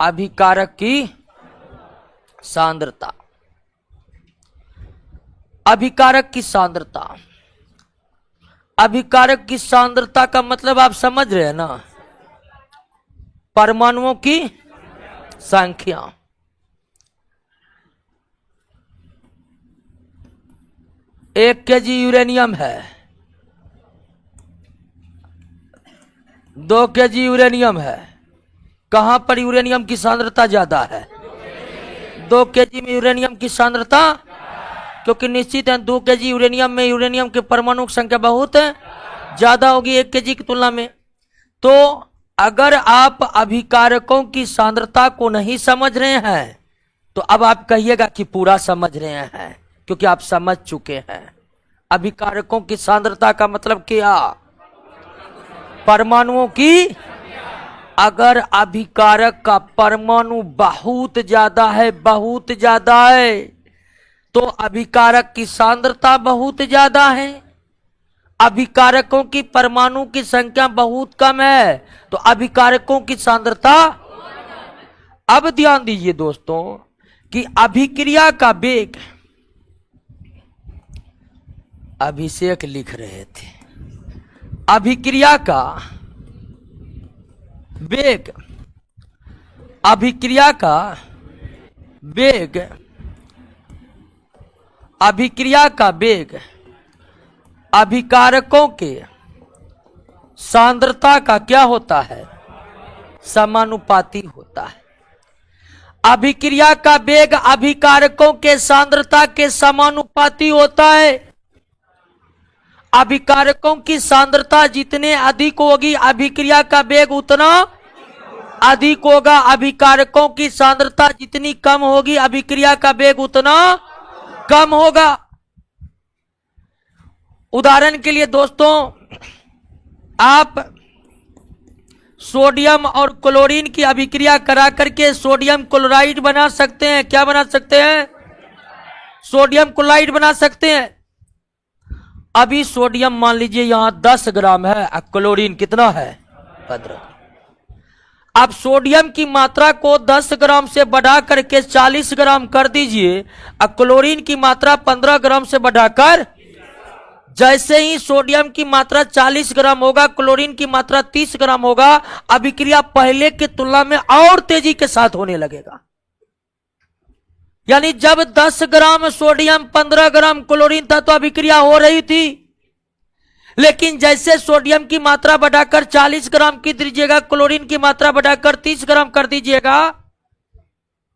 [SPEAKER 1] अभिकारक की सांद्रता। अभिकारक की सांद्रता, अभिकारक की सांद्रता का मतलब आप समझ रहे हैं ना, परमाणुओं की संख्या। 1 kg यूरेनियम है, 2 kg यूरेनियम है, कहां पर यूरेनियम की सांद्रता ज्यादा है? 2 kg में यूरेनियम की सांद्रता, क्योंकि निश्चित है 2 kg यूरेनियम में यूरेनियम के परमाणु की संख्या बहुत ज्यादा होगी 1 kg की तुलना में। तो अगर आप अभिकारकों की सांद्रता को नहीं समझ रहे हैं तो अब आप कहिएगा कि पूरा समझ रहे हैं, क्योंकि आप समझ चुके हैं। अभिकारकों की सांद्रता का मतलब क्या? परमाणुओं की। अगर अभिकारक का परमाणु बहुत ज्यादा है, बहुत ज्यादा है, तो अभिकारक की सांद्रता बहुत ज्यादा है। अभिकारकों की परमाणु की संख्या बहुत कम है, तो अभिकारकों की सांद्रता। अब ध्यान दीजिए दोस्तों कि अभिक्रिया का वेग, अभिषेक लिख रहे थे, अभिक्रिया का वेग, अभिक्रिया का वेग, अभिक्रिया का वेग अभिकारकों के सांद्रता का क्या होता है? समानुपाती होता है। अभिक्रिया का वेग अभिकारकों के सांद्रता के समानुपाती होता है। अभिकारकों की सांद्रता जितने अधिक होगी अभिक्रिया का वेग उतना अधिक होगा। अभिकारकों की सांद्रता जितनी कम होगी अभिक्रिया का वेग उतना कम होगा। उदाहरण के लिए दोस्तों, आप सोडियम और क्लोरीन की अभिक्रिया करा करके सोडियम क्लोराइड बना सकते हैं। क्या बना सकते हैं? सोडियम क्लोराइड बना सकते हैं। अभी सोडियम मान लीजिए यहां 10 ग्राम है, क्लोरीन कितना है? 15। आप सोडियम की मात्रा को 10 ग्राम से बढ़ा करके 40 ग्राम कर दीजिए, क्लोरीन की मात्रा 15 ग्राम से बढ़ाकर, जैसे ही सोडियम की मात्रा 40 ग्राम होगा, क्लोरीन की मात्रा 30 ग्राम होगा, अभिक्रिया पहले की तुलना में और तेजी के साथ होने लगेगा। यानी जब 10 ग्राम सोडियम 15 ग्राम क्लोरीन था तो अभिक्रिया हो रही थी, लेकिन जैसे सोडियम की मात्रा बढ़ाकर 40 ग्राम की दीजिएगा, क्लोरीन की मात्रा बढ़ाकर 30 ग्राम कर दीजिएगा,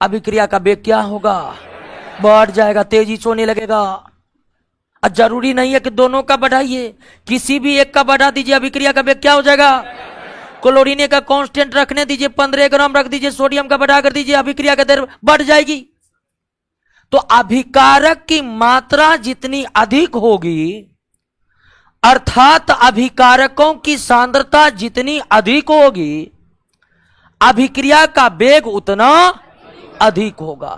[SPEAKER 1] अभिक्रिया का वेग क्या होगा? बढ़ जाएगा, तेजी से होने लगेगा। जरूरी नहीं है कि दोनों का बढ़ाइए, किसी भी एक का बढ़ा दीजिए, अभिक्रिया का वेग क्या हो जाएगा? क्लोरीन का कांस्टेंट रखने दीजिए, 15 ग्राम रख दीजिए, सोडियम का बढ़ा कर दीजिए, अभिक्रिया का दर बढ़ जाएगी। तो अभिकारक की मात्रा जितनी अधिक होगी, अर्थात अभिकारकों की सांद्रता जितनी अधिक होगी, अभिक्रिया का वेग उतना अधिक होगा।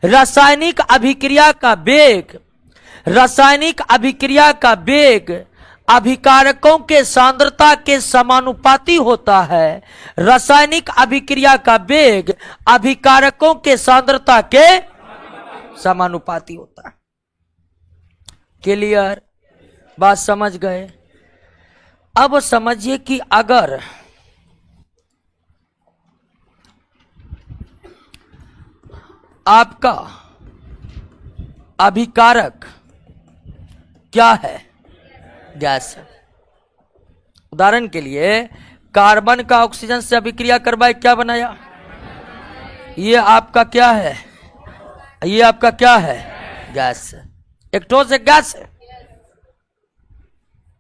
[SPEAKER 1] रासायनिक अभिक्रिया का वेग, रासायनिक अभिक्रिया का वेग अभिकारकों के सांद्रता के समानुपाती होता है। रासायनिक अभिक्रिया का वेग अभिकारकों के सांद्रता के समानुपाती होता है। क्लियर? बात समझ गए? अब समझिए कि अगर आपका अभिकारक क्या है? गैस है। उदाहरण के लिए कार्बन का ऑक्सीजन से अभिक्रिया करवाए, क्या बनाया? ये आपका क्या है? ये आपका क्या है? गैस है। एक ठोस एक गैस है।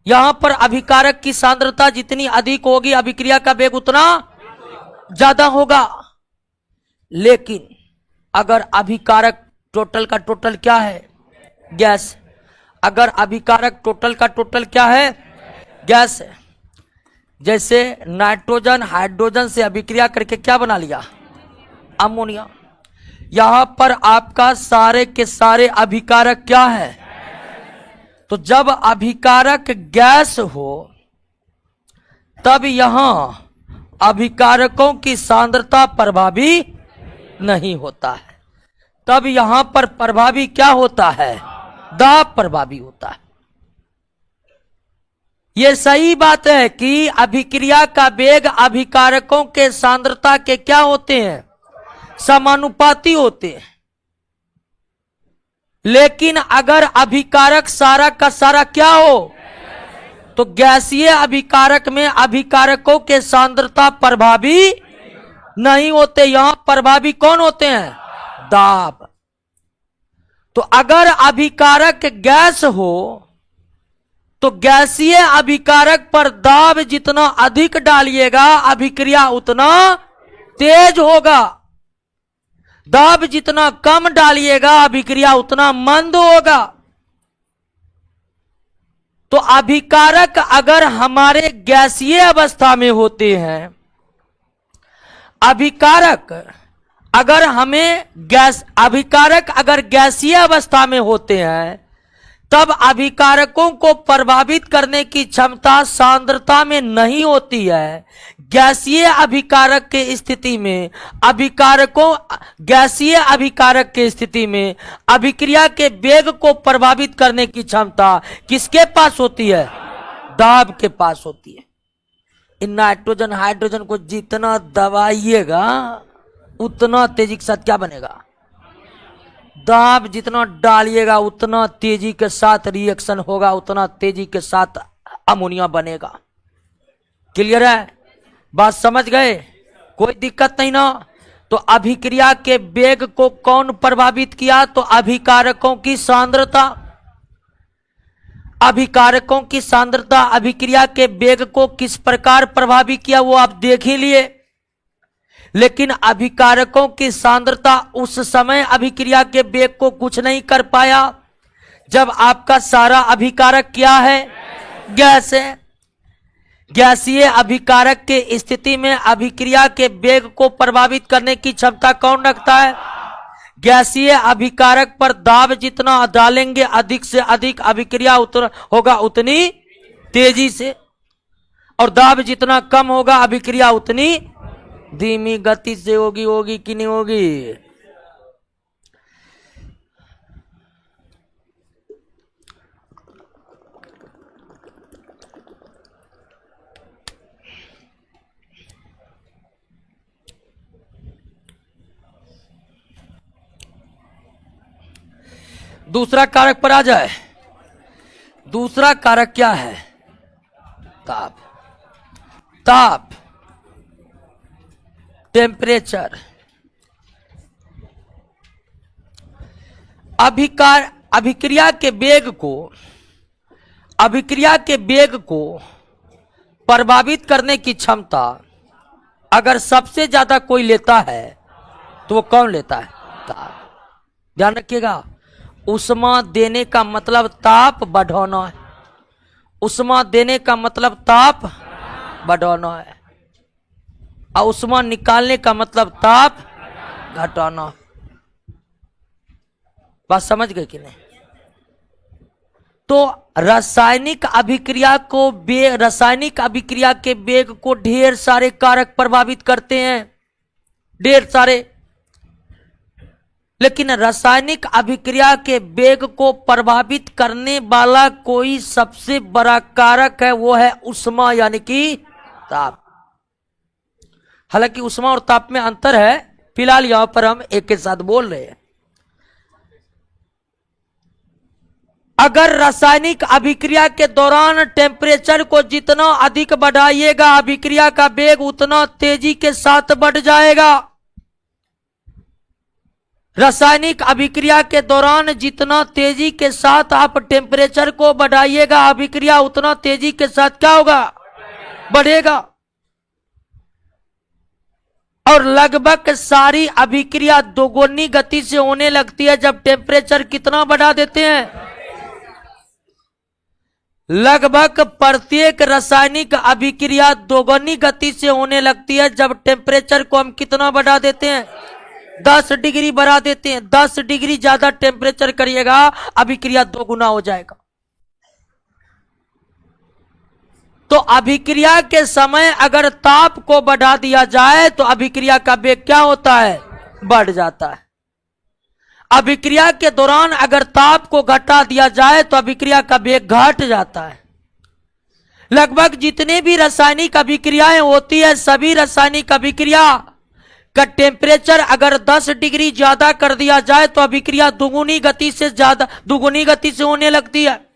[SPEAKER 1] यहां पर अभिकारक की सांद्रता जितनी अधिक होगी अभिक्रिया का वेग उतना ज्यादा होगा। लेकिन अगर अभिकारक टोटल का टोटल क्या है? गैस। अगर अभिकारक टोटल का टोटल क्या है? गैस है। जैसे नाइट्रोजन हाइड्रोजन से अभिक्रिया करके क्या बना लिया? अमोनिया। यहां पर आपका सारे के सारे अभिकारक क्या है? तो जब अभिकारक गैस हो तब यहां अभिकारकों की सांद्रता प्रभावी नहीं होता है। तब यहां पर प्रभावी क्या होता है? दाब प्रभावी होता है। यह सही बात है कि अभिक्रिया का वेग अभिकारकों के सांद्रता के क्या होते हैं? समानुपाती होते हैं। लेकिन अगर अभिकारक सारा का सारा क्या हो, तो गैसीय अभिकारक में अभिकारकों के सांद्रता प्रभावी नहीं होते। यहां प्रभावी कौन होते हैं? दाब। तो अगर अभिकारक गैस हो तो गैसीय अभिकारक पर दाब जितना अधिक डालिएगा अभिक्रिया उतना तेज होगा, दाब जितना कम डालिएगा अभिक्रिया उतना मंद होगा। तो अभिकारक अगर हमारे गैसीय अवस्था में होते हैं, अभिकारक अगर गैसीय अवस्था में होते हैं, तब अभिकारकों को प्रभावित करने की क्षमता सांद्रता में नहीं होती है। गैसीय अभिकारक के स्थिति में गैसीय अभिकारक के स्थिति में अभिक्रिया के वेग को प्रभावित करने की क्षमता किसके पास होती है? दाब के पास होती है। इन नाइट्रोजन हाइड्रोजन को जितना दबाइएगा उतना तेजी के साथ क्या बनेगा? दाब जितना डालिएगा उतना तेजी के साथ रिएक्शन होगा, उतना तेजी के साथ अमोनिया बनेगा। क्लियर है? बात समझ गए? कोई दिक्कत नहीं ना? तो अभिक्रिया के वेग को कौन प्रभावित किया? तो अभिकारकों की सांद्रता। अभिकारकों की सांद्रता अभिक्रिया के वेग को किस प्रकार प्रभावित किया वो आप देख ही लिए। लेकिन अभिकारकों की सांद्रता उस समय अभिक्रिया के वेग को कुछ नहीं कर पाया जब आपका सारा अभिकारक क्या है? गैस है। गैसीय अभिकारक के स्थिति में अभिक्रिया के वेग को प्रभावित करने की क्षमता कौन रखता है? गैसीय अभिकारक पर दाब जितना डालेंगे अधिक से अधिक अभिक्रिया होगा उतनी तेजी से, और दाब जितना कम होगा अभिक्रिया उतनी धीमी गति से होगी कि नहीं होगी? दूसरा कारक पर आ जाए। दूसरा कारक क्या है? ताप। ताप, टेम्परेचर। अभिक्रिया के वेग को प्रभावित करने की क्षमता अगर सबसे ज्यादा कोई लेता है तो वो कौन लेता है? ताप। ध्यान रखिएगा, उष्मा देने का मतलब ताप बढ़ाना है। उष्मा देने का मतलब ताप बढ़ाना है, और उष्मा निकालने का मतलब ताप घटाना। बात समझ गए कि नहीं? तो रासायनिक अभिक्रिया के वेग को ढेर सारे कारक प्रभावित करते हैं, ढेर सारे। लेकिन रासायनिक अभिक्रिया के वेग को प्रभावित करने वाला कोई सबसे बड़ा कारक है, वो है उष्मा यानी कि ताप। हालांकि उष्मा और ताप में अंतर है, फिलहाल यहां पर हम एक के साथ बोल रहे हैं। अगर रासायनिक अभिक्रिया के दौरान टेम्परेचर को जितना अधिक बढ़ाइएगा अभिक्रिया का वेग उतना तेजी के साथ बढ़ जाएगा। रासायनिक अभिक्रिया के दौरान जितना तेजी के साथ आप टेम्परेचर को बढ़ाइएगा अभिक्रिया उतना तेजी के साथ क्या होगा? बढ़ेगा। और लगभग सारी अभिक्रिया दोगुनी गति से होने लगती है जब टेम्परेचर कितना बढ़ा देते हैं? लगभग प्रत्येक रासायनिक अभिक्रिया दोगुनी गति से होने लगती है जब टेम्परेचर को हम कितना बढ़ा देते हैं? 10 डिग्री बढ़ा देते हैं। 10 डिग्री ज्यादा टेम्परेचर करिएगा अभिक्रिया दोगुना हो जाएगा। तो अभिक्रिया के समय अगर ताप को बढ़ा दिया जाए तो अभिक्रिया का वेग क्या होता है? बढ़ जाता है। अभिक्रिया के दौरान अगर ताप को घटा दिया जाए तो अभिक्रिया का वेग घट जाता है। लगभग जितने भी रासायनिक अभिक्रियाएं होती है, सभी रासायनिक अभिक्रिया का टेम्परेचर अगर 10 डिग्री ज्यादा कर दिया जाए तो अभिक्रिया दुगुनी गति से होने लगती है।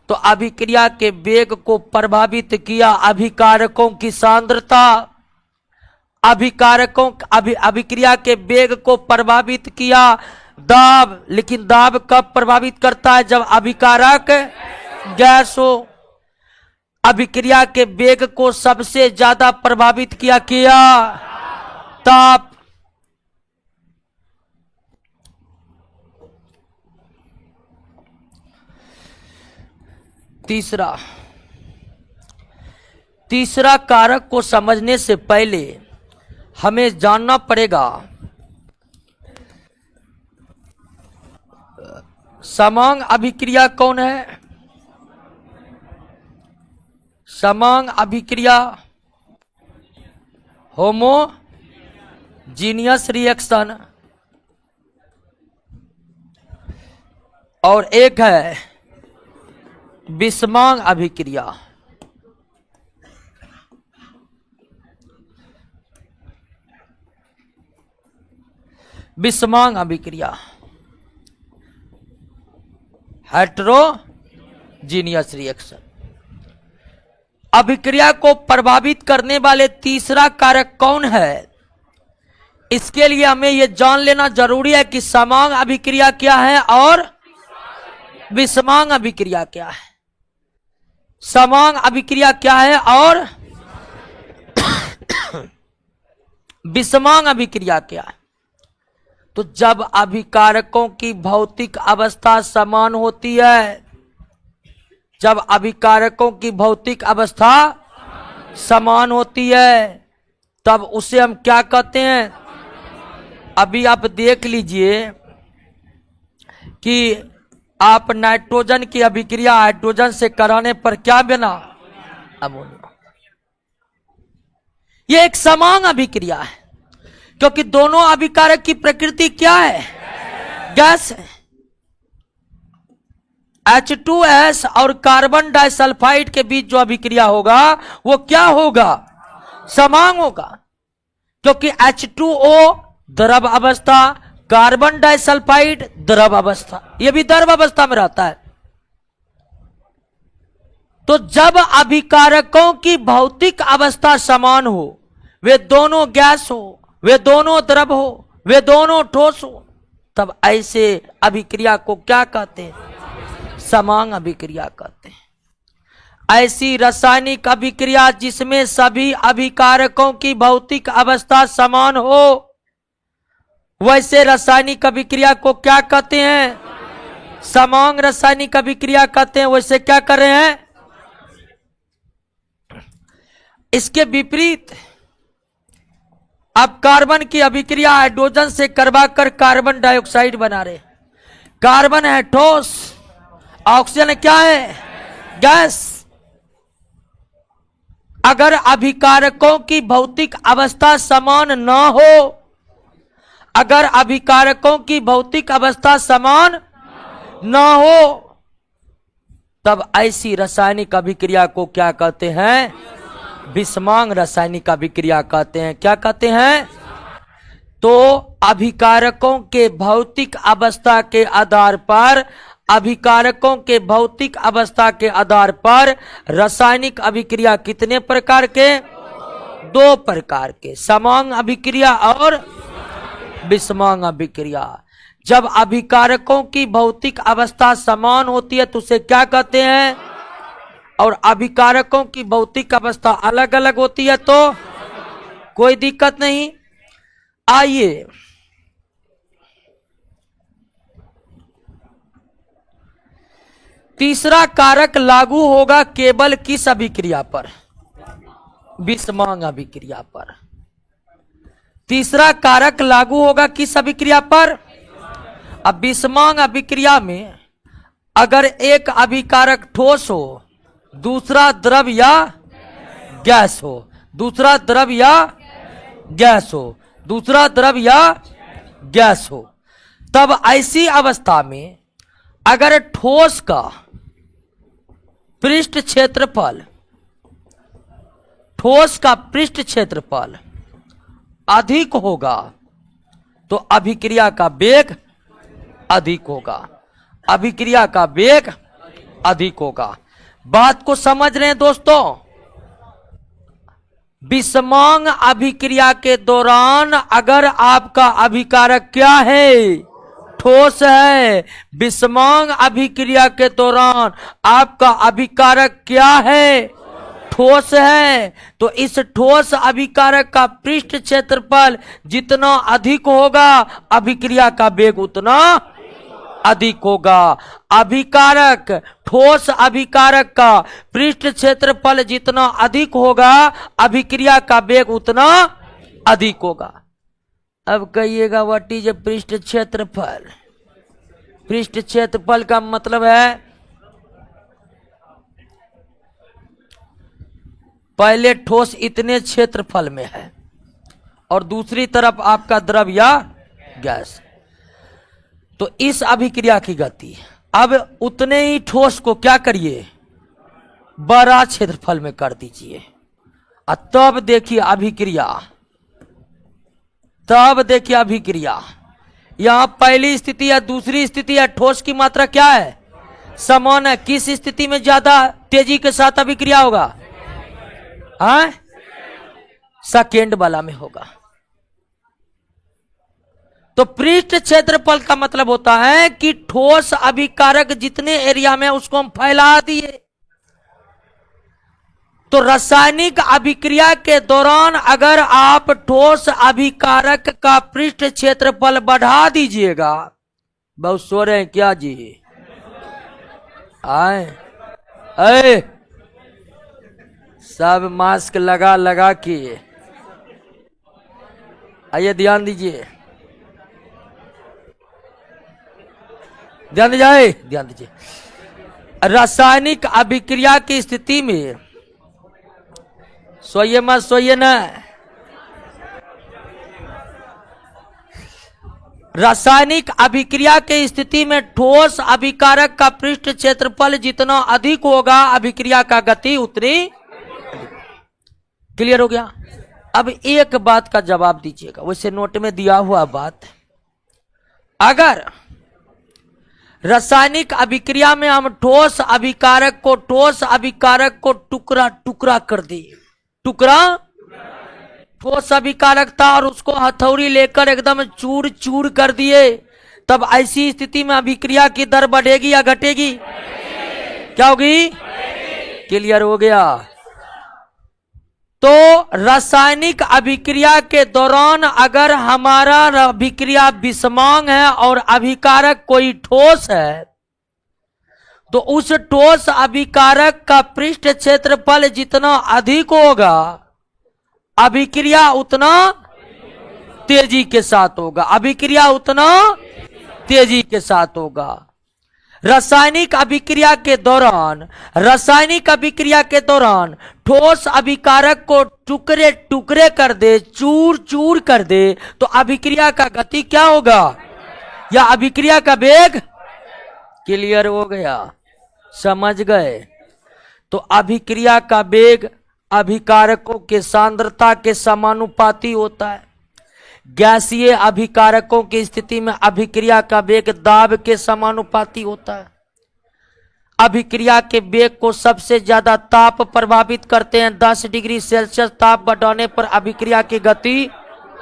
[SPEAKER 1] तो अभिक्रिया के वेग को प्रभावित किया अभिकारकों की सांद्रता, अभिक्रिया के वेग को प्रभावित किया दाब। लेकिन दाब कब प्रभावित करता है? जब अभिकारक गैस हो। अभिक्रिया के वेग को सबसे ज्यादा प्रभावित किया ताप। तीसरा कारक को समझने से पहले हमें जानना पड़ेगा समांग अभिक्रिया कौन है? समांग अभिक्रिया होमोजीनियस रिएक्शन, और एक है विषमांग अभिक्रिया। विषमांग अभिक्रिया हेटेरोजीनियस रिएक्शन। अभिक्रिया को प्रभावित करने वाले तीसरा कारक कौन है? इसके लिए हमें यह जान लेना जरूरी है कि समांग अभिक्रिया क्या है और विषमांग अभिक्रिया क्या है। समांग अभिक्रिया क्या है और विषमांग अभिक्रिया क्या है? तो जब अभिकारकों की भौतिक अवस्था समान होती है, जब अभिकारकों की भौतिक अवस्था समान होती है, तब उसे हम क्या कहते हैं? अभी आप देख लीजिए कि आप नाइट्रोजन की अभिक्रिया हाइड्रोजन से कराने पर क्या बना? अमोनिया। यह एक समांग अभिक्रिया है, क्योंकि दोनों अभिकारक की प्रकृति क्या है? गैस है। H2S और कार्बन डाइसल्फाइड के बीच जो अभिक्रिया होगा वो क्या होगा? समांग होगा, क्योंकि H2O द्रव अवस्था, कार्बन डाइसल्फाइड द्रव अवस्था, यह भी द्रव अवस्था में रहता है। तो जब अभिकारकों की भौतिक अवस्था समान हो, वे दोनों गैस हो, वे दोनों द्रव हो, वे दोनों ठोस हो, तब ऐसे अभिक्रिया को क्या कहते हैं? समांग अभिक्रिया कहते हैं। ऐसी रासायनिक अभिक्रिया जिसमें सभी अभिकारकों की भौतिक अवस्था समान हो, वैसे रासायनिक अभिक्रिया को क्या कहते हैं? समांग रासायनिक अभिक्रिया कहते हैं। वैसे क्या कर रहे हैं? इसके विपरीत अब कार्बन की अभिक्रिया हाइड्रोजन से करवाकर कार्बन डाइऑक्साइड बना रहे। कार्बन है ठोस, ऑक्सीजन क्या है? गैस। अगर अभिकारकों की भौतिक अवस्था समान न हो, अगर अभिकारकों की भौतिक अवस्था समान न हो, तब ऐसी रासायनिक अभिक्रिया को क्या कहते हैं? विषमांग रासायनिक अभिक्रिया कहते हैं। क्या कहते हैं? तो अभिकारकों के भौतिक अवस्था के आधार पर, अभिकारकों के भौतिक अवस्था के आधार पर रासायनिक अभिक्रिया कितने प्रकार के? 2 प्रकार के, समांग अभिक्रिया और विषमांग अभिक्रिया। जब अभिकारकों की भौतिक अवस्था समान होती है तो उसे क्या कहते हैं? और अभिकारकों की भौतिक अवस्था अलग अलग होती है तो कोई दिक्कत नहीं। आइए तीसरा कारक लागू होगा केवल किस अभिक्रिया पर? विषमांग अभिक्रिया पर। तीसरा कारक लागू होगा किस अभिक्रिया पर? अब विषमांग अभिक्रिया में अगर एक अभिकारक ठोस हो, दूसरा द्रव या गैस हो, दूसरा द्रव या गैस हो, दूसरा द्रव या गैस हो, तब ऐसी अवस्था में अगर ठोस का पृष्ठ क्षेत्रफल, ठोस का पृष्ठ क्षेत्रफल अधिक होगा तो अभिक्रिया का वेग अधिक होगा, अभिक्रिया का वेग अधिक होगा। बात को समझ रहे हैं दोस्तों? विषमांग अभिक्रिया के दौरान अगर आपका अभिकारक क्या है? ठोस है। विषमांग अभिक्रिया के दौरान आपका अभिकारक क्या है? ठोस है। तो इस ठोस अभिकारक का पृष्ठ क्षेत्रफल जितना अधिक होगा अभिक्रिया का वेग उतना अधिक होगा। अभिकारक, ठोस अभिकारक का पृष्ठ क्षेत्रफल जितना अधिक होगा अभिक्रिया का वेग उतना अधिक होगा। अब कहिएगा व्हाट इज पृष्ठ क्षेत्रफल? पृष्ठ क्षेत्रफल का मतलब है पहले ठोस इतने क्षेत्रफल में है और दूसरी तरफ आपका द्रव या गैस, तो इस अभिक्रिया की गति अब उतने ही ठोस को क्या करिए? बड़ा क्षेत्रफल में कर दीजिए। और तब देखिए अभिक्रिया, तब देखिए अभिक्रिया। यहां पहली स्थिति या दूसरी स्थिति या ठोस की मात्रा क्या है? समान है। किस स्थिति में ज्यादा तेजी के साथ अभिक्रिया होगा? हाँ, सेकेंड वाला में होगा। तो पृष्ठ क्षेत्रफल का मतलब होता है कि ठोस अभिकारक जितने एरिया में उसको हम फैला दिए। तो रासायनिक अभिक्रिया के दौरान अगर आप ठोस अभिकारक का पृष्ठ क्षेत्रफल बढ़ा दीजिएगा, बहुत सो रहे हैं क्या जी? आए सब मास्क लगा लगा के आइए, ध्यान दीजिए, ध्यान दीजिए, ध्यान दीजिए। रासायनिक अभिक्रिया की स्थिति में सोइए मत, सोइए ना। रासायनिक अभिक्रिया के स्थिति में ठोस अभिकारक का पृष्ठ क्षेत्रफल जितना अधिक होगा अभिक्रिया का गति उतनी। क्लियर हो गया? अब एक बात का जवाब दीजिएगा, वैसे नोट में दिया हुआ बात। अगर रासायनिक अभिक्रिया में हम ठोस अभिकारक को टुकड़ा टुकड़ा कर दिए, टुकड़ा ठोस अभिकारक था और उसको हथौड़ी लेकर एकदम चूर चूर कर दिए, तब ऐसी स्थिति में अभिक्रिया की दर बढ़ेगी या घटेगी? क्या होगी? क्लियर हो गया? तो रासायनिक अभिक्रिया के दौरान अगर हमारा अभिक्रिया विषमांग है और अभिकारक कोई ठोस है, तो उस ठोस अभिकारक का पृष्ठ क्षेत्रफल जितना अधिक होगा अभिक्रिया उतना तेजी के साथ होगा, अभिक्रिया उतना तेजी के साथ होगा। रासायनिक अभिक्रिया के दौरान ठोस अभिकारक को टुकड़े टुकड़े कर दे, चूर चूर कर दे, तो अभिक्रिया का गति क्या होगा या अभिक्रिया का वेग? क्लियर हो गया? समझ गए? तो अभिक्रिया का वेग अभिकारकों के सांद्रता के समानुपाती होता है। गैसीय अभिकारकों की स्थिति में अभिक्रिया का वेग दाब के समानुपाती होता है। अभिक्रिया के वेग को सबसे ज्यादा ताप प्रभावित करते हैं। 10 डिग्री सेल्सियस ताप बढ़ाने पर अभिक्रिया की गति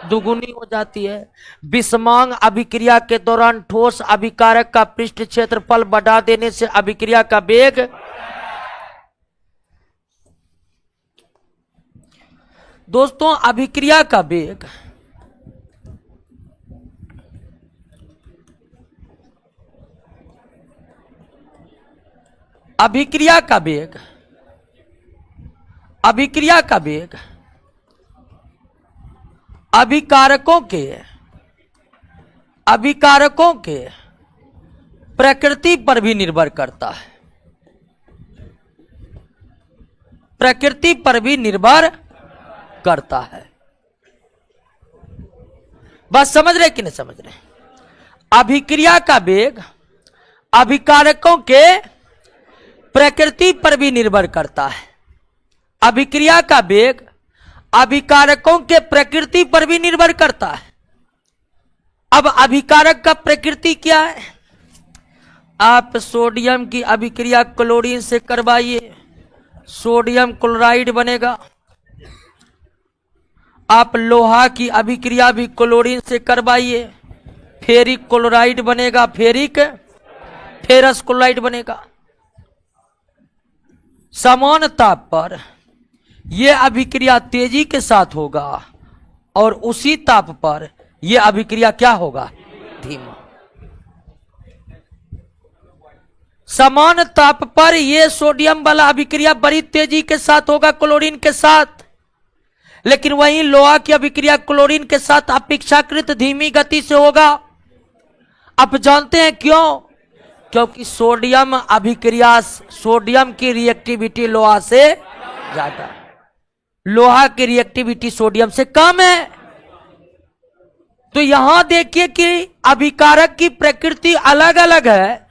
[SPEAKER 1] दुगुनी हो जाती है। विषमांग अभिक्रिया के दौरान ठोस अभिकारक का पृष्ठ क्षेत्रफल बढ़ा देने से अभिक्रिया का वेग दोस्तों अभिक्रिया का वेग अभिक्रिया का वेग अभिकारकों के प्रकृति पर भी निर्भर करता है, प्रकृति पर भी निर्भर करता है। बस समझ रहे कि नहीं समझ रहे? अभिक्रिया का वेग अभिकारकों के प्रकृति पर भी निर्भर करता है। अभिक्रिया का वेग अभिकारकों के प्रकृति पर भी निर्भर करता है। अब अभिकारक का प्रकृति क्या है? आप सोडियम की अभिक्रिया क्लोरीन से करवाइए, सोडियम क्लोराइड बनेगा। आप लोहा की अभिक्रिया भी क्लोरीन से करवाइए, फेरिक क्लोराइड बनेगा, फेरस क्लोराइड बनेगा। समान ताप पर यह अभिक्रिया तेजी के साथ होगा और उसी ताप पर यह अभिक्रिया क्या होगा? धीमा। समान ताप पर यह सोडियम वाला अभिक्रिया बड़ी तेजी के साथ होगा क्लोरीन के साथ, लेकिन वहीं लोहा की अभिक्रिया क्लोरीन के साथ अपेक्षाकृत धीमी गति से होगा। आप जानते हैं क्यों? क्योंकि सोडियम अभिक्रिया, सोडियम की रिएक्टिविटी लोहा से ज्यादा है, लोहा की रिएक्टिविटी सोडियम से कम है। तो यहां देखिए कि अभिकारक की प्रकृति अलग अलग है,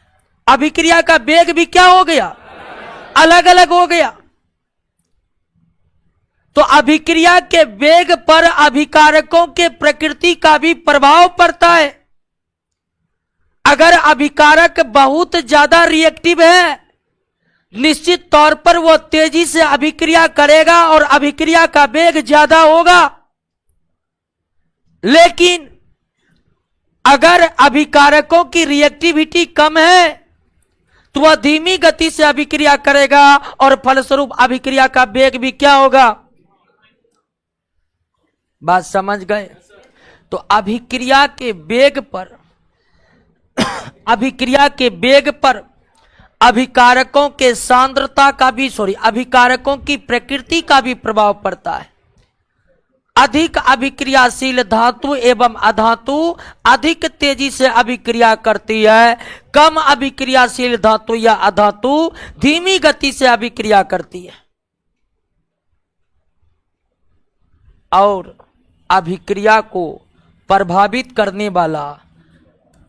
[SPEAKER 1] अभिक्रिया का वेग भी क्या हो गया? अलग अलग हो गया। तो अभिक्रिया के वेग पर अभिकारकों के प्रकृति का भी प्रभाव पड़ता है। अगर अभिकारक बहुत ज्यादा रिएक्टिव है, निश्चित तौर पर वो तेजी से अभिक्रिया करेगा और अभिक्रिया का वेग ज्यादा होगा। लेकिन अगर अभिकारकों की रिएक्टिविटी कम है तो वह धीमी गति से अभिक्रिया करेगा और फलस्वरूप अभिक्रिया का वेग भी क्या होगा? बात समझ गए? तो अभिक्रिया के वेग पर अभिकारकों के सांद्रता का भी अभिकारकों की प्रकृति का भी प्रभाव पड़ता है। अधिक अभिक्रियाशील धातु एवं अधातु अधिक तेजी से अभिक्रिया करती है, कम अभिक्रियाशील धातु या अधातु धीमी गति से अभिक्रिया करती है। और अभिक्रिया को प्रभावित करने वाला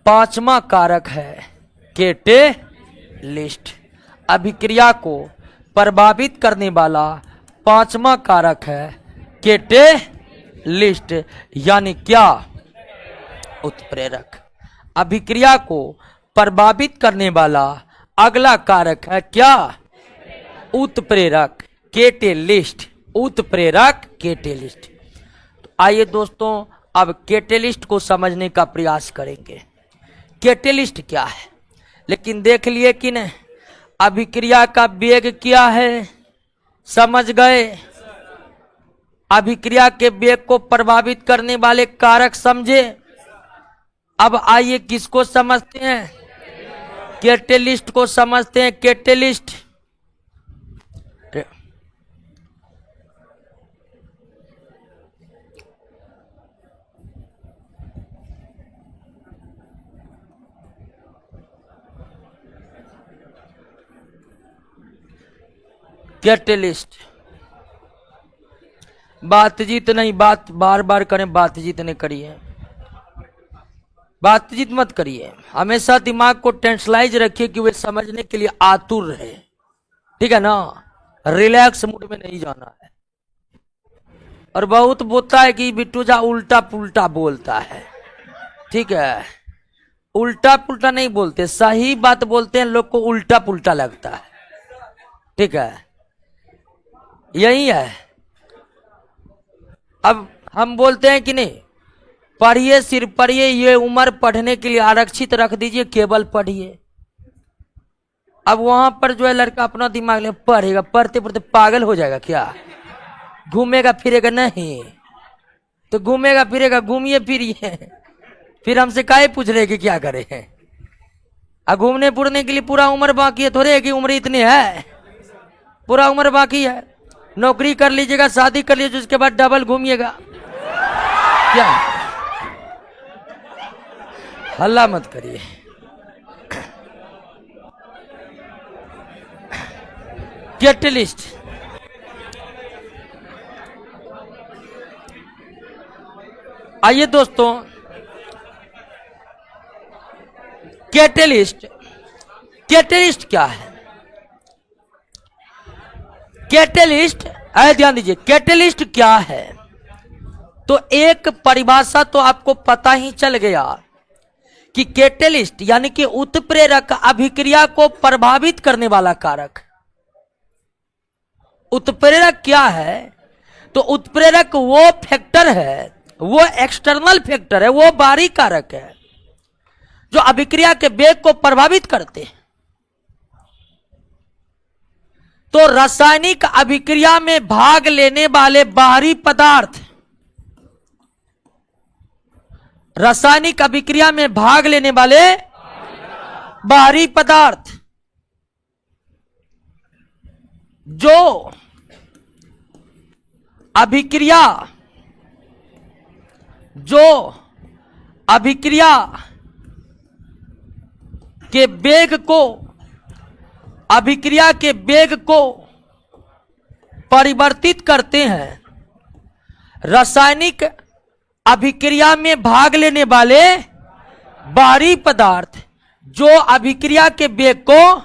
[SPEAKER 1] पांचवा कारक है कैटेलिस्ट। अभिक्रिया को प्रभावित करने वाला पांचवा कारक है कैटेलिस्ट, यानी क्या? उत्प्रेरक। अभिक्रिया को प्रभावित करने वाला अगला कारक है क्या? उत्प्रेरक, कैटेलिस्ट। उत्प्रेरक, कैटेलिस्ट। तो आइए दोस्तों अब कैटेलिस्ट को समझने का प्रयास करेंगे। कैटेलिस्ट क्या है? लेकिन देख लिए कि नहीं अभिक्रिया का वेग क्या है? समझ गए? अभिक्रिया के वेग को प्रभावित करने वाले कारक समझे। अब आइए किसको समझते हैं? कैटेलिस्ट को समझते हैं। कैटेलिस्ट कैटेलिस्ट बातचीत नहीं, बात बार बार करें, बातचीत नहीं करिए, बातचीत मत करिए। हमेशा दिमाग को टेंशलाइज रखिए कि वे समझने के लिए आतुर रहे, ठीक है ना? रिलैक्स मूड में नहीं जाना है। और बहुत बोलता है कि बिट्टू जा उल्टा पुल्टा बोलता है, ठीक है? उल्टा पुल्टा नहीं बोलते, सही बात बोलते हैं, लोग को उल्टा पुल्टा लगता है, ठीक है? यही है। अब हम बोलते हैं कि नहीं, पढ़िए सिर्फ पढ़िए, ये उम्र पढ़ने के लिए आरक्षित रख दीजिए, केवल पढ़िए। अब वहां पर जो है लड़का अपना दिमाग में पढ़ेगा, पढ़ते पढ़ते पागल हो जाएगा क्या? घूमेगा फिरेगा नहीं? तो घूमेगा फिरेगा, घूमिए फिरिए, फिर हमसे काहे पूछ रहे कि क्या करे हैं? घूमने फिरने के लिए पूरा उम्र बाकी है, थोड़े है कि उम्र इतनी है, पूरा उम्र बाकी है। नौकरी कर लीजिएगा, शादी कर लीजिए, उसके बाद डबल घूमिएगा क्या? हल्ला मत करिए। कैटलिस्ट। आइए दोस्तों, कैटलिस्ट, कैटलिस्ट क्या है? कैटलिस्ट, आइए ध्यान दीजिए, कैटलिस्ट क्या है? तो एक परिभाषा तो आपको पता ही चल गया कि कैटलिस्ट यानी कि उत्प्रेरक अभिक्रिया को प्रभावित करने वाला कारक। उत्प्रेरक क्या है? तो उत्प्रेरक वो फैक्टर है, वो एक्सटर्नल फैक्टर है, वो बाहरी कारक है जो अभिक्रिया के वेग को प्रभावित करते हैं। तो रासायनिक अभिक्रिया में भाग लेने वाले बाहरी पदार्थ, रासायनिक अभिक्रिया में भाग लेने वाले बाहरी पदार्थ जो अभिक्रिया के वेग को परिवर्तित करते हैं। रासायनिक अभिक्रिया में भाग लेने वाले बाहरी पदार्थ जो अभिक्रिया के वेग को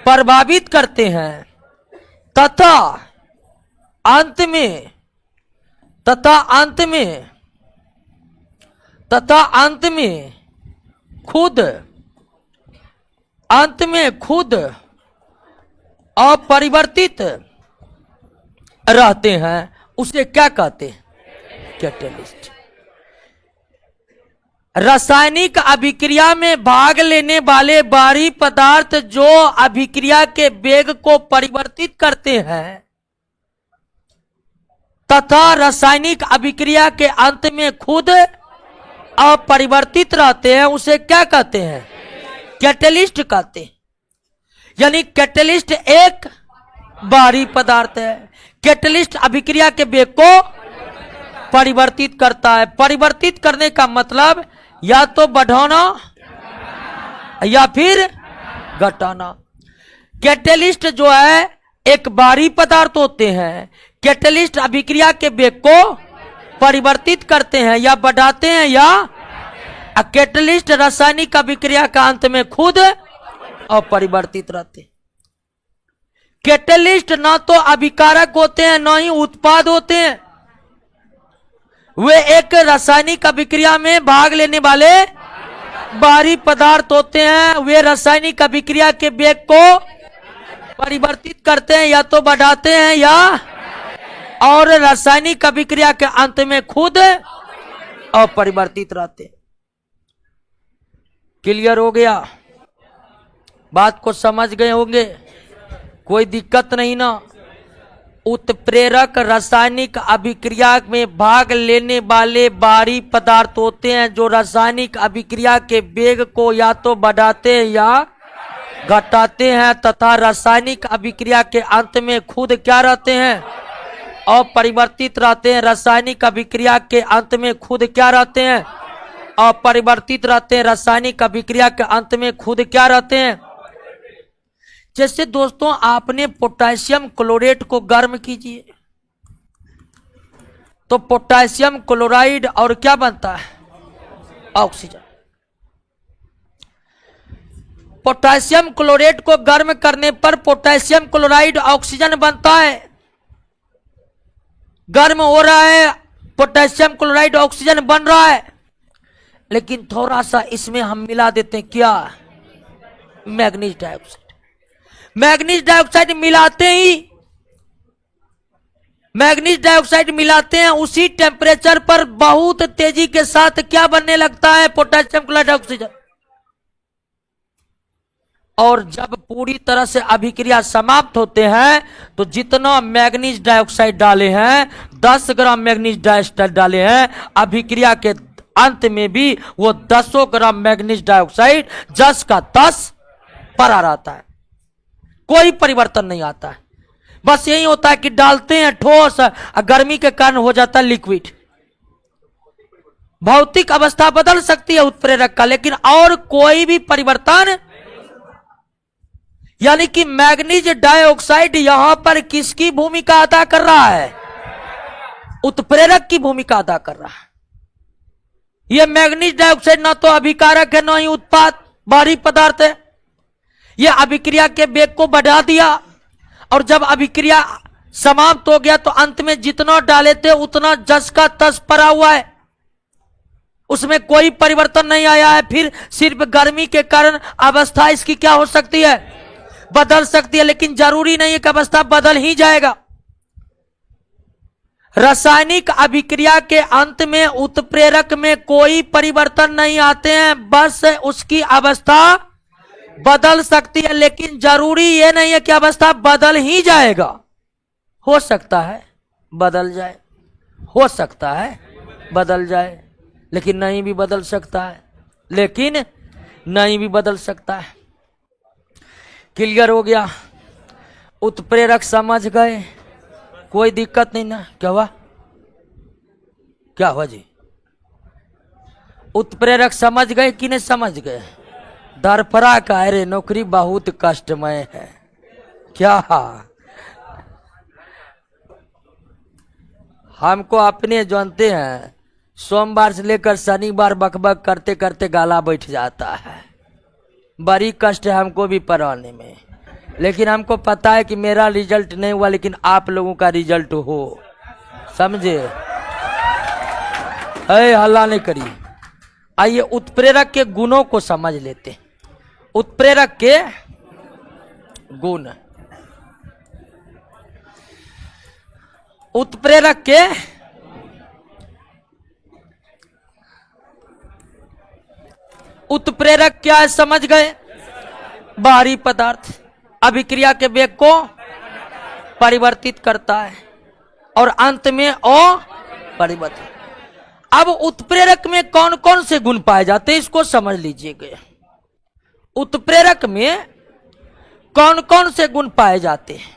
[SPEAKER 1] प्रभावित करते हैं तथा अंत में खुद अपरिवर्तित रहते हैं, उसे क्या कहते हैं? कैटलिस्ट। रासायनिक अभिक्रिया में भाग लेने वाले बाहरी पदार्थ जो अभिक्रिया के वेग को परिवर्तित करते हैं तथा रासायनिक अभिक्रिया के अंत में खुद अपरिवर्तित रहते हैं, उसे क्या कहते हैं? कैटलिस्ट कहते हैं। यानी कैटलिस्ट एक बाहरी पदार्थ है। कैटलिस्ट अभिक्रिया के वेग को परिवर्तित करता है। परिवर्तित करने का मतलब या तो बढ़ाना या फिर घटाना। कैटलिस्ट जो है एक बाहरी पदार्थ होते हैं। कैटलिस्ट अभिक्रिया के वेग को परिवर्तित करते हैं या बढ़ाते हैं या कैटलिस्ट रासायनिक अभिक्रिया का अंत में खुद अपरिवर्तित रहते हैं। कैटलिस्ट ना तो अभिकारक होते हैं ना ही उत्पाद होते हैं, वे एक रासायनिक अभिक्रिया में भाग लेने वाले बाहरी पदार्थ होते हैं। वे रासायनिक अभिक्रिया के वेग को परिवर्तित करते हैं या तो बढ़ाते हैं या और रासायनिक अभिक्रिया के अंत में खुद अपरिवर्तित रहते हैं। क्लियर हो गया? बात को समझ गए होंगे, कोई दिक्कत नहीं ना? उत्प्रेरक रासायनिक अभिक्रिया में भाग लेने वाले बाहरी पदार्थ होते हैं जो रासायनिक अभिक्रिया के वेग को या तो बढ़ाते हैं या घटाते हैं तथा रासायनिक अभिक्रिया के अंत में खुद क्या रहते हैं? अपरिवर्तित रहते हैं। रासायनिक अभिक्रिया के अंत में खुद क्या रहते हैं? अपरिवर्तित रहते हैं। रासायनिक अभिक्रिया के अंत में खुद क्या रहते हैं? जैसे दोस्तों आपने पोटेशियम क्लोरेट को गर्म कीजिए तो पोटेशियम क्लोराइड और क्या बनता है? ऑक्सीजन। पोटेशियम क्लोरेट को गर्म करने पर पोटेशियम क्लोराइड ऑक्सीजन बनता है। गर्म हो रहा है, पोटेशियम क्लोराइड ऑक्सीजन बन रहा है, लेकिन थोड़ा सा इसमें हम मिला देते हैं क्या? Manganese dioxide. मैग्नीज डाइऑक्साइड मिलाते हैं उसी टेम्परेचर पर बहुत तेजी के साथ क्या बनने लगता है? Potassium chloride oxygen. और जब पूरी तरह से अभिक्रिया समाप्त होते हैं तो जितना मैग्नीज डाइऑक्साइड डाले हैं, 10 ग्राम मैग्नीज डाइऑक्साइड डाले हैं, अभिक्रिया के अंत में भी वो 10 ग्राम मैग्नीज डाइऑक्साइड 10 का 10 पड़ा रहता है, कोई परिवर्तन नहीं आता है। बस यही होता है कि डालते हैं ठोस, गर्मी के कारण हो जाता है लिक्विड। भौतिक अवस्था बदल सकती है उत्प्रेरक का, लेकिन और कोई भी परिवर्तन, यानी कि मैग्नीज डाइऑक्साइड यहां पर किसकी भूमिका अदा कर रहा है? उत्प्रेरक की भूमिका अदा कर रहा है। यह मैग्नीज डाइऑक्साइड ना तो अभिकारक है, ना ही उत्पाद, बाहरी पदार्थ है। यह अभिक्रिया के वेग को बढ़ा दिया, और जब अभिक्रिया समाप्त हो गया तो अंत में जितना डाले थे उतना जस का तस पड़ा हुआ है, उसमें कोई परिवर्तन नहीं आया है। फिर सिर्फ गर्मी के कारण अवस्था इसकी क्या हो सकती है? बदल सकती है, लेकिन जरूरी नहीं है कि अवस्था बदल ही जाएगा। रासायनिक अभिक्रिया के अंत में उत्प्रेरक में कोई परिवर्तन नहीं आते हैं, बस उसकी अवस्था बदल सकती है, लेकिन जरूरी यह नहीं है कि अवस्था बदल ही जाएगा। हो सकता है बदल जाए, हो सकता है बदल जाए, लेकिन नहीं भी बदल सकता है, लेकिन नहीं भी बदल सकता है। क्लियर हो गया? उत्प्रेरक समझ गए? कोई दिक्कत नहीं ना? क्या हुआ? क्या हुआ जी? उत्प्रेरक समझ गए कि नहीं समझ गए? दरफरा का अरे नौकरी बहुत कष्टमय है। क्या हमको अपने जानते हैं, सोमवार से लेकर शनिवार बकबक करते करते गाला बैठ जाता है। बड़ी कष्ट है हमको भी पढ़ाने में, लेकिन हमको पता है कि मेरा रिजल्ट नहीं हुआ, लेकिन आप लोगों का रिजल्ट हो। समझे? हल्ला नहीं करिए। आइए उत्प्रेरक के गुणों को समझ लेते हैं। उत्प्रेरक के गुण, उत्प्रेरक के उत्प्रेरक क्या है समझ गए? बाहरी पदार्थ अभिक्रिया के वेग को परिवर्तित करता है और अंत में अपरिवर्तित। अब उत्प्रेरक में कौन कौन से गुण पाए जाते हैं इसको समझ लीजिएगा। उत्प्रेरक में कौन कौन से गुण पाए जाते हैं?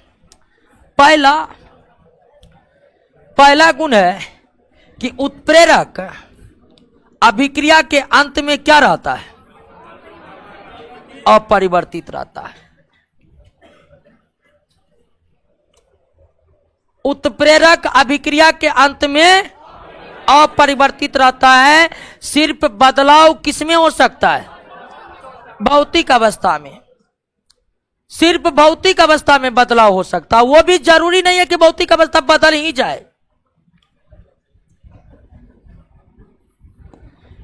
[SPEAKER 1] पहला गुण है कि उत्प्रेरक अभिक्रिया के अंत में क्या रहता है? अपरिवर्तित रहता है। उत्प्रेरक अभिक्रिया के अंत में अपरिवर्तित रहता है। सिर्फ बदलाव किसमें हो सकता है? भौतिक अवस्था में। सिर्फ भौतिक अवस्था में बदलाव हो सकता है, वो भी जरूरी नहीं है कि भौतिक अवस्था बदल ही जाए।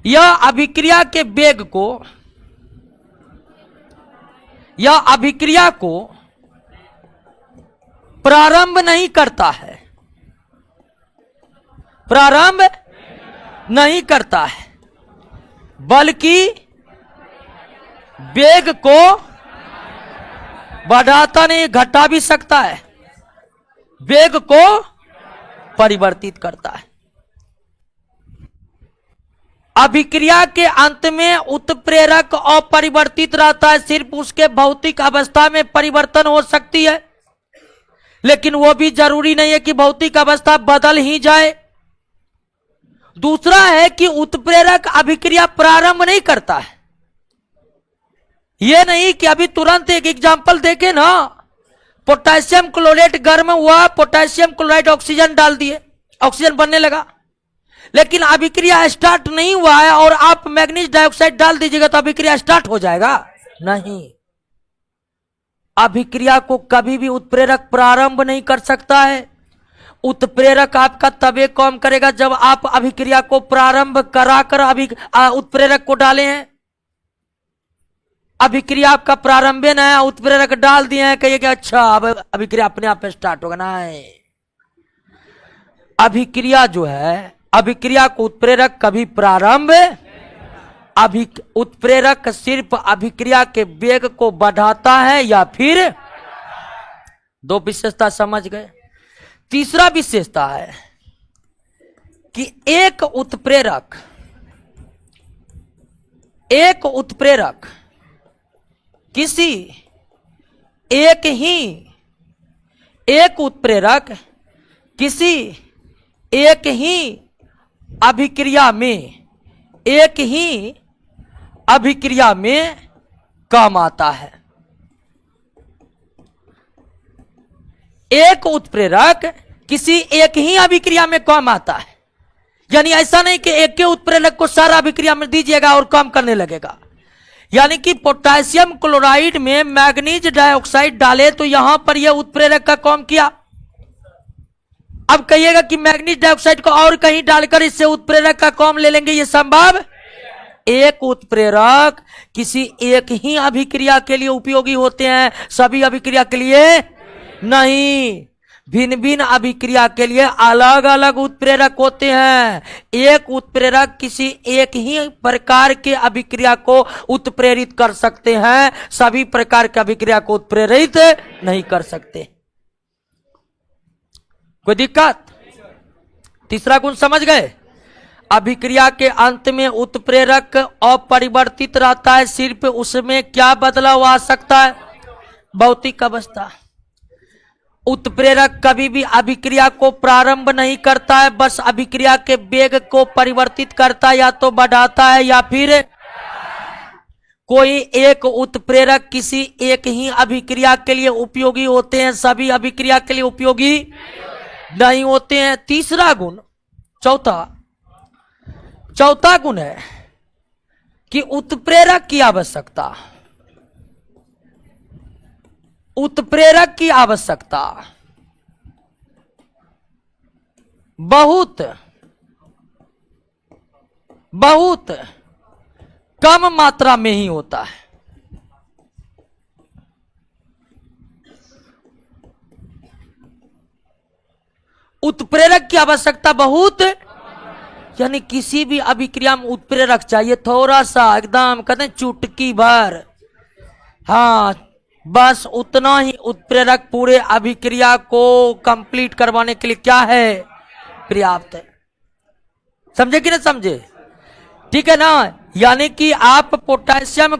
[SPEAKER 1] यह अभिक्रिया के वेग को, यह अभिक्रिया को प्रारंभ नहीं करता है, प्रारंभ नहीं करता है, बल्कि वेग को बढ़ाता नहीं, घटा भी सकता है, वेग को परिवर्तित करता है। अभिक्रिया के अंत में उत्प्रेरक अपरिवर्तित रहता है, सिर्फ उसके भौतिक अवस्था में परिवर्तन हो सकती है, लेकिन वो भी जरूरी नहीं है कि भौतिक अवस्था बदल ही जाए। दूसरा है कि उत्प्रेरक अभिक्रिया प्रारंभ नहीं करता है। यह नहीं कि अभी तुरंत एक एग्जांपल देखे ना, पोटेशियम क्लोराइड गर्म हुआ, पोटेशियम क्लोराइड ऑक्सीजन डाल दिए, ऑक्सीजन बनने लगा, लेकिन अभिक्रिया स्टार्ट नहीं हुआ है और आप मैग्नीज डाइऑक्साइड डाल दीजिएगा तो अभिक्रिया स्टार्ट हो जाएगा? नहीं। अभिक्रिया को कभी भी उत्प्रेरक प्रारंभ नहीं कर सकता है। उत्प्रेरक आपका तभी काम करेगा जब आप अभिक्रिया को प्रारंभ कराकर उत्प्रेरक को डाले हैं। अभिक्रिया आपका प्रारंभ न है, उत्प्रेरक डाल दिए हैं, कहिए कि अच्छा अब अभिक्रिया अपने आप स्टार्ट होगा। नहीं, अभिक्रिया जो है, अभिक्रिया को उत्प्रेरक कभी प्रारंभ, उत्प्रेरक सिर्फ अभिक्रिया के वेग को बढ़ाता है या फिर, दो विशेषता समझ गए। तीसरा विशेषता है कि एक उत्प्रेरक किसी एक उत्प्रेरक किसी एक ही अभिक्रिया में काम आता है। एक उत्प्रेरक किसी एक ही अभिक्रिया में कम आता है, यानी ऐसा नहीं कि एक के उत्प्रेरक को सारा अभिक्रिया में दीजिएगा और कम करने लगेगा। यानी कि पोटेशियम क्लोराइड में मैग्नीज डाइऑक्साइड डाले तो यहां पर यह उत्प्रेरक का कम किया। अब कहिएगा कि मैग्नीज डाइऑक्साइड को और कहीं डालकर इससे उत्प्रेरक का कम ले लेंगे, यह संभव? एक उत्प्रेरक किसी एक ही अभिक्रिया के लिए उपयोगी होते हैं, सभी अभिक्रिया के लिए नहीं। भिन्न भिन्न अभिक्रिया के लिए अलग अलग उत्प्रेरक होते हैं। एक उत्प्रेरक किसी एक ही प्रकार के अभिक्रिया को उत्प्रेरित कर सकते हैं, सभी प्रकार के अभिक्रिया को उत्प्रेरित नहीं कर सकते। कोई दिक्कत? तीसरा गुण समझ गए? अभिक्रिया के अंत में उत्प्रेरक अपरिवर्तित रहता है, सिर्फ उसमें क्या बदलाव आ सकता है? भौतिक अवस्था। उत्प्रेरक कभी भी अभिक्रिया को प्रारंभ नहीं करता है, बस अभिक्रिया के वेग को परिवर्तित करता है, या तो बढ़ाता है या फिर कोई एक उत्प्रेरक किसी एक ही अभिक्रिया के लिए उपयोगी होते हैं, सभी अभिक्रिया के लिए उपयोगी नहीं होते हैं। तीसरा गुण, चौथा गुण है कि उत्प्रेरक की आवश्यकता, उत्प्रेरक की आवश्यकता बहुत कम मात्रा में ही होता है। उत्प्रेरक की आवश्यकता बहुत, यानी किसी भी अभिक्रिया में उत्प्रेरक चाहिए, थोड़ा सा, एकदम कहते हैं चुटकी भर, हाँ बस उतना ही उत्प्रेरक पूरे अभिक्रिया को कंप्लीट करवाने के लिए क्या है? पर्याप्त है। समझे कि नहीं समझे? ठीक है ना। यानी कि आप पोटेशियम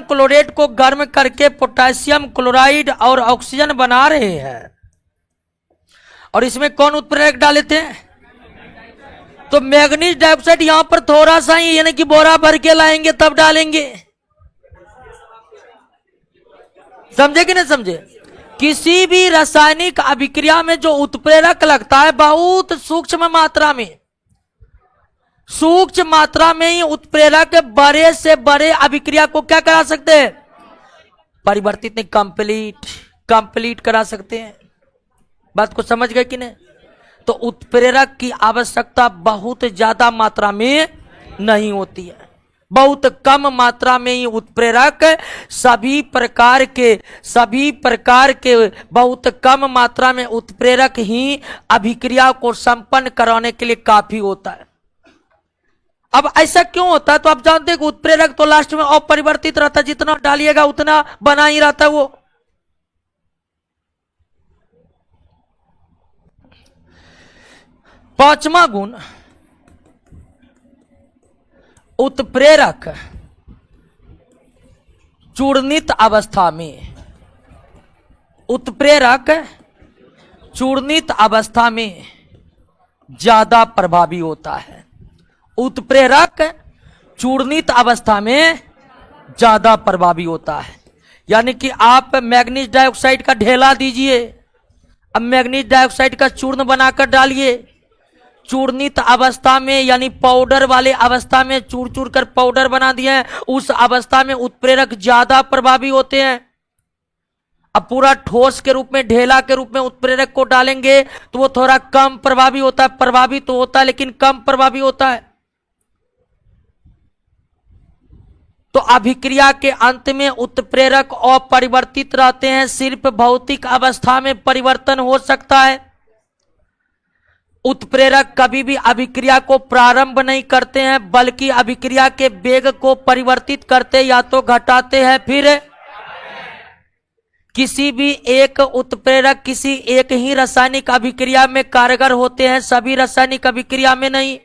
[SPEAKER 1] क्लोरेट को गर्म करके पोटेशियम क्लोराइड और ऑक्सीजन बना रहे हैं, और इसमें कौन उत्प्रेरक डाले थे? तो मैग्नीज डाइऑक्साइड यहां पर थोड़ा सा ही, यानी कि बोरा भर के लाएंगे तब डालेंगे। समझे कि नहीं समझे? किसी भी रासायनिक अभिक्रिया में जो उत्प्रेरक लगता है बहुत सूक्ष्म मात्रा में ही उत्प्रेरक बड़े से बड़े अभिक्रिया को क्या करा सकते हैं? परिवर्तित नहीं, कंप्लीट करा सकते हैं। बात को समझ गए कि नहीं? तो उत्प्रेरक की आवश्यकता बहुत ज्यादा मात्रा में नहीं होती है, बहुत कम मात्रा में ही उत्प्रेरक सभी प्रकार के बहुत कम मात्रा में उत्प्रेरक ही अभिक्रिया को संपन्न कराने के लिए काफी होता है। अब ऐसा क्यों होता है? तो आप जानते हैं कि उत्प्रेरक तो लास्ट में अपरिवर्तित रहता है, जितना डालिएगा उतना बना ही रहता है वो। पांचवा गुण, उत्प्रेरक चूर्णित अवस्था में ज्यादा प्रभावी होता है। उत्प्रेरक चूर्णित अवस्था में ज्यादा प्रभावी होता है। यानी कि आप मैग्नीज डाइऑक्साइड का ढेला दीजिए, अब मैग्नीज डाइऑक्साइड का चूर्ण बनाकर डालिए, चूर्णित अवस्था में यानी पाउडर वाले अवस्था में चूर कर पाउडर बना दिए हैं, उस अवस्था में उत्प्रेरक ज्यादा प्रभावी होते हैं। अब पूरा ठोस के रूप में, ढेला के रूप में उत्प्रेरक को डालेंगे तो वो थोड़ा कम प्रभावी होता है, प्रभावी तो होता है लेकिन कम प्रभावी होता है। तो अभिक्रिया के अंत में उत्प्रेरक अपरिवर्तित रहते हैं, सिर्फ भौतिक अवस्था में परिवर्तन हो सकता है। उत्प्रेरक कभी भी अभिक्रिया को प्रारंभ नहीं करते हैं, बल्कि अभिक्रिया के वेग को परिवर्तित करते या तो घटाते हैं। फिर किसी भी एक उत्प्रेरक किसी एक ही रासायनिक अभिक्रिया में कारगर होते हैं, सभी रासायनिक अभिक्रिया में नहीं।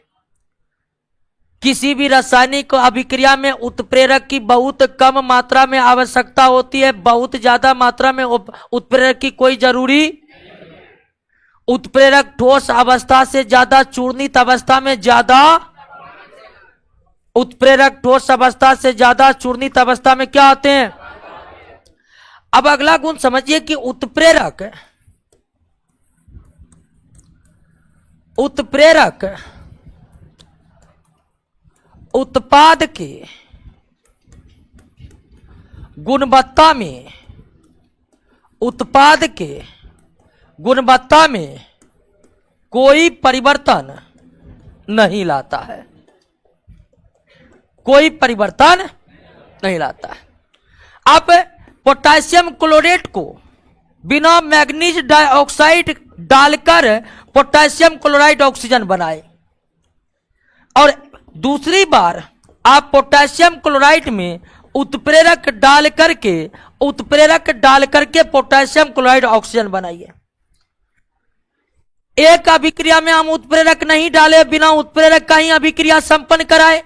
[SPEAKER 1] किसी भी रासायनिक अभिक्रिया में उत्प्रेरक की बहुत कम मात्रा में आवश्यकता होती है, बहुत ज्यादा मात्रा में उत्प्रेरक की कोई जरूरी। उत्प्रेरक ठोस अवस्था से ज्यादा चूर्णित अवस्था में ज्यादा, उत्प्रेरक ठोस अवस्था से ज्यादा चूर्णित अवस्था में क्या होते हैं? अब अगला गुण समझिए कि उत्प्रेरक उत्पाद के गुणवत्ता में कोई परिवर्तन नहीं लाता है, कोई परिवर्तन नहीं लाता है। अब पोटेशियम क्लोरेट को बिना मैग्नीज डाइऑक्साइड डालकर पोटेशियम क्लोराइड ऑक्सीजन बनाए, और दूसरी बार आप पोटेशियम क्लोराइड में उत्प्रेरक डाल करके पोटेशियम क्लोराइड ऑक्सीजन बनाइए। एक अभिक्रिया में हम उत्प्रेरक नहीं डाले, बिना उत्प्रेरक का ही अभिक्रिया संपन्न कराए,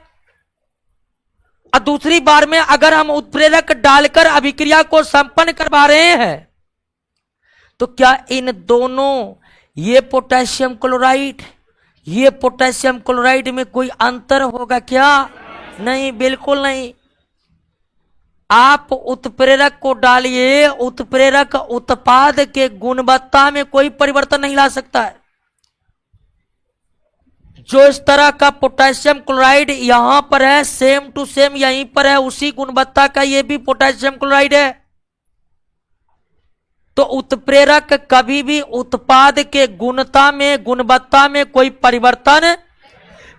[SPEAKER 1] और दूसरी बार में अगर हम उत्प्रेरक डालकर अभिक्रिया को संपन्न करवा रहे हैं तो क्या इन दोनों ये पोटेशियम क्लोराइड में कोई अंतर होगा क्या? नहीं, बिल्कुल नहीं। आप उत्प्रेरक को डालिए, उत्प्रेरक उत्पाद के गुणवत्ता में कोई परिवर्तन नहीं ला सकता है। जो इस तरह का पोटेशियम क्लोराइड यहां पर है, सेम टू सेम यहीं पर है, उसी गुणवत्ता का ये भी पोटेशियम क्लोराइड है। तो उत्प्रेरक कभी भी उत्पाद के गुणवत्ता में कोई परिवर्तन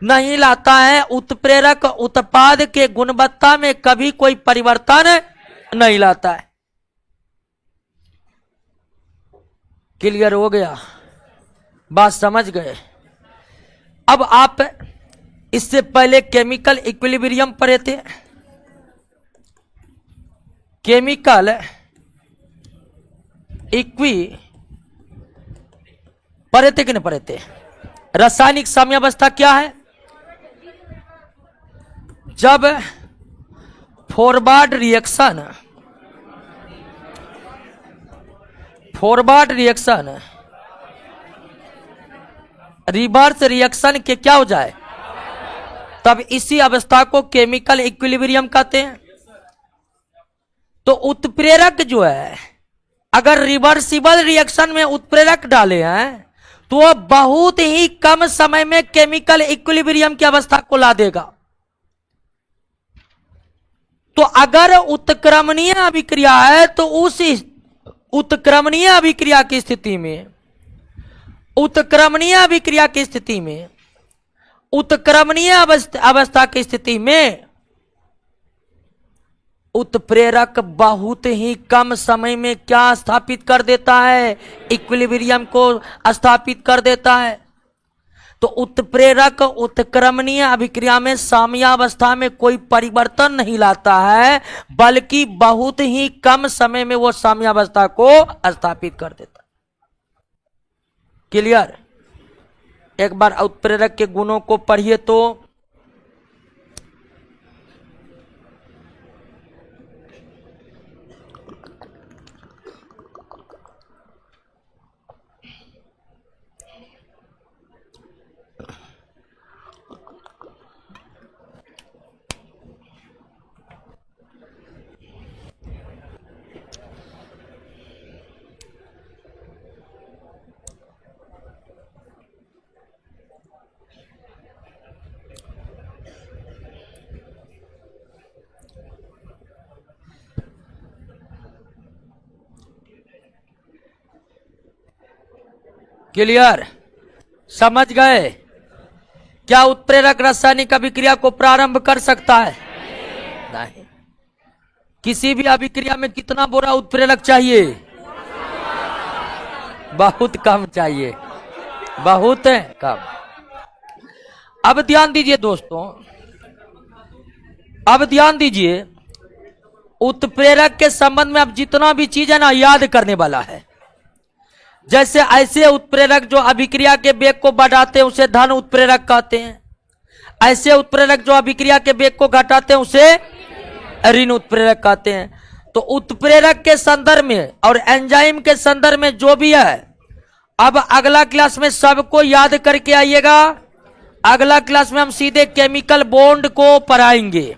[SPEAKER 1] नहीं लाता है। उत्प्रेरक उत्पाद के गुणवत्ता में कभी कोई परिवर्तन नहीं लाता है। क्लियर हो गया? बात समझ गए? अब आप इससे पहले केमिकल इक्विलिब्रियम पढ़े थे। केमिकल इक्वी पढ़े थे कि नहीं पढ़े थे? रासायनिक साम्यावस्था क्या है? जब फॉरवर्ड रिएक्शन रिवर्स रिएक्शन के क्या हो जाए, तब इसी अवस्था को केमिकल इक्विलिब्रियम कहते हैं। तो उत्प्रेरक जो है, अगर रिवर्सिबल रिएक्शन में उत्प्रेरक डाले हैं तो वह बहुत ही कम समय में केमिकल इक्विलिब्रियम की अवस्था को ला देगा। तो अगर उत्क्रमणीय अभिक्रिया है तो उस उत्क्रमणीय अभिक्रिया की स्थिति में उत्क्रमणीय अवस्था की स्थिति में उत्प्रेरक बहुत ही कम समय में क्या स्थापित कर देता है? इक्विलिब्रियम को स्थापित कर देता है। तो उत्प्रेरक उत्क्रमणीय अभिक्रिया में साम्यावस्था में कोई परिवर्तन नहीं लाता है, बल्कि बहुत ही कम समय में वो साम्यावस्था को स्थापित कर देता है। क्लियर? एक बार उत्प्रेरक के गुणों को पढ़िए तो क्लियर? समझ गए? क्या उत्प्रेरक रासायनिक अभिक्रिया को प्रारंभ कर सकता है? नहीं। किसी भी अभिक्रिया में कितना बोरा उत्प्रेरक चाहिए? बहुत कम चाहिए, बहुत कम। अब ध्यान दीजिए दोस्तों, अब ध्यान दीजिए, उत्प्रेरक के संबंध में अब जितना भी चीज है ना, याद करने वाला है। जैसे ऐसे उत्प्रेरक जो अभिक्रिया के वेग को बढ़ाते हैं उसे धन उत्प्रेरक कहते हैं, ऐसे उत्प्रेरक जो अभिक्रिया के वेग को घटाते हैं उसे ऋण उत्प्रेरक कहते हैं। तो उत्प्रेरक के संदर्भ में और एंजाइम के संदर्भ में जो भी है, अब अगला क्लास में सबको याद करके आइएगा। अगला क्लास में हम सीधे केमिकल बॉन्ड को पढ़ाएंगे।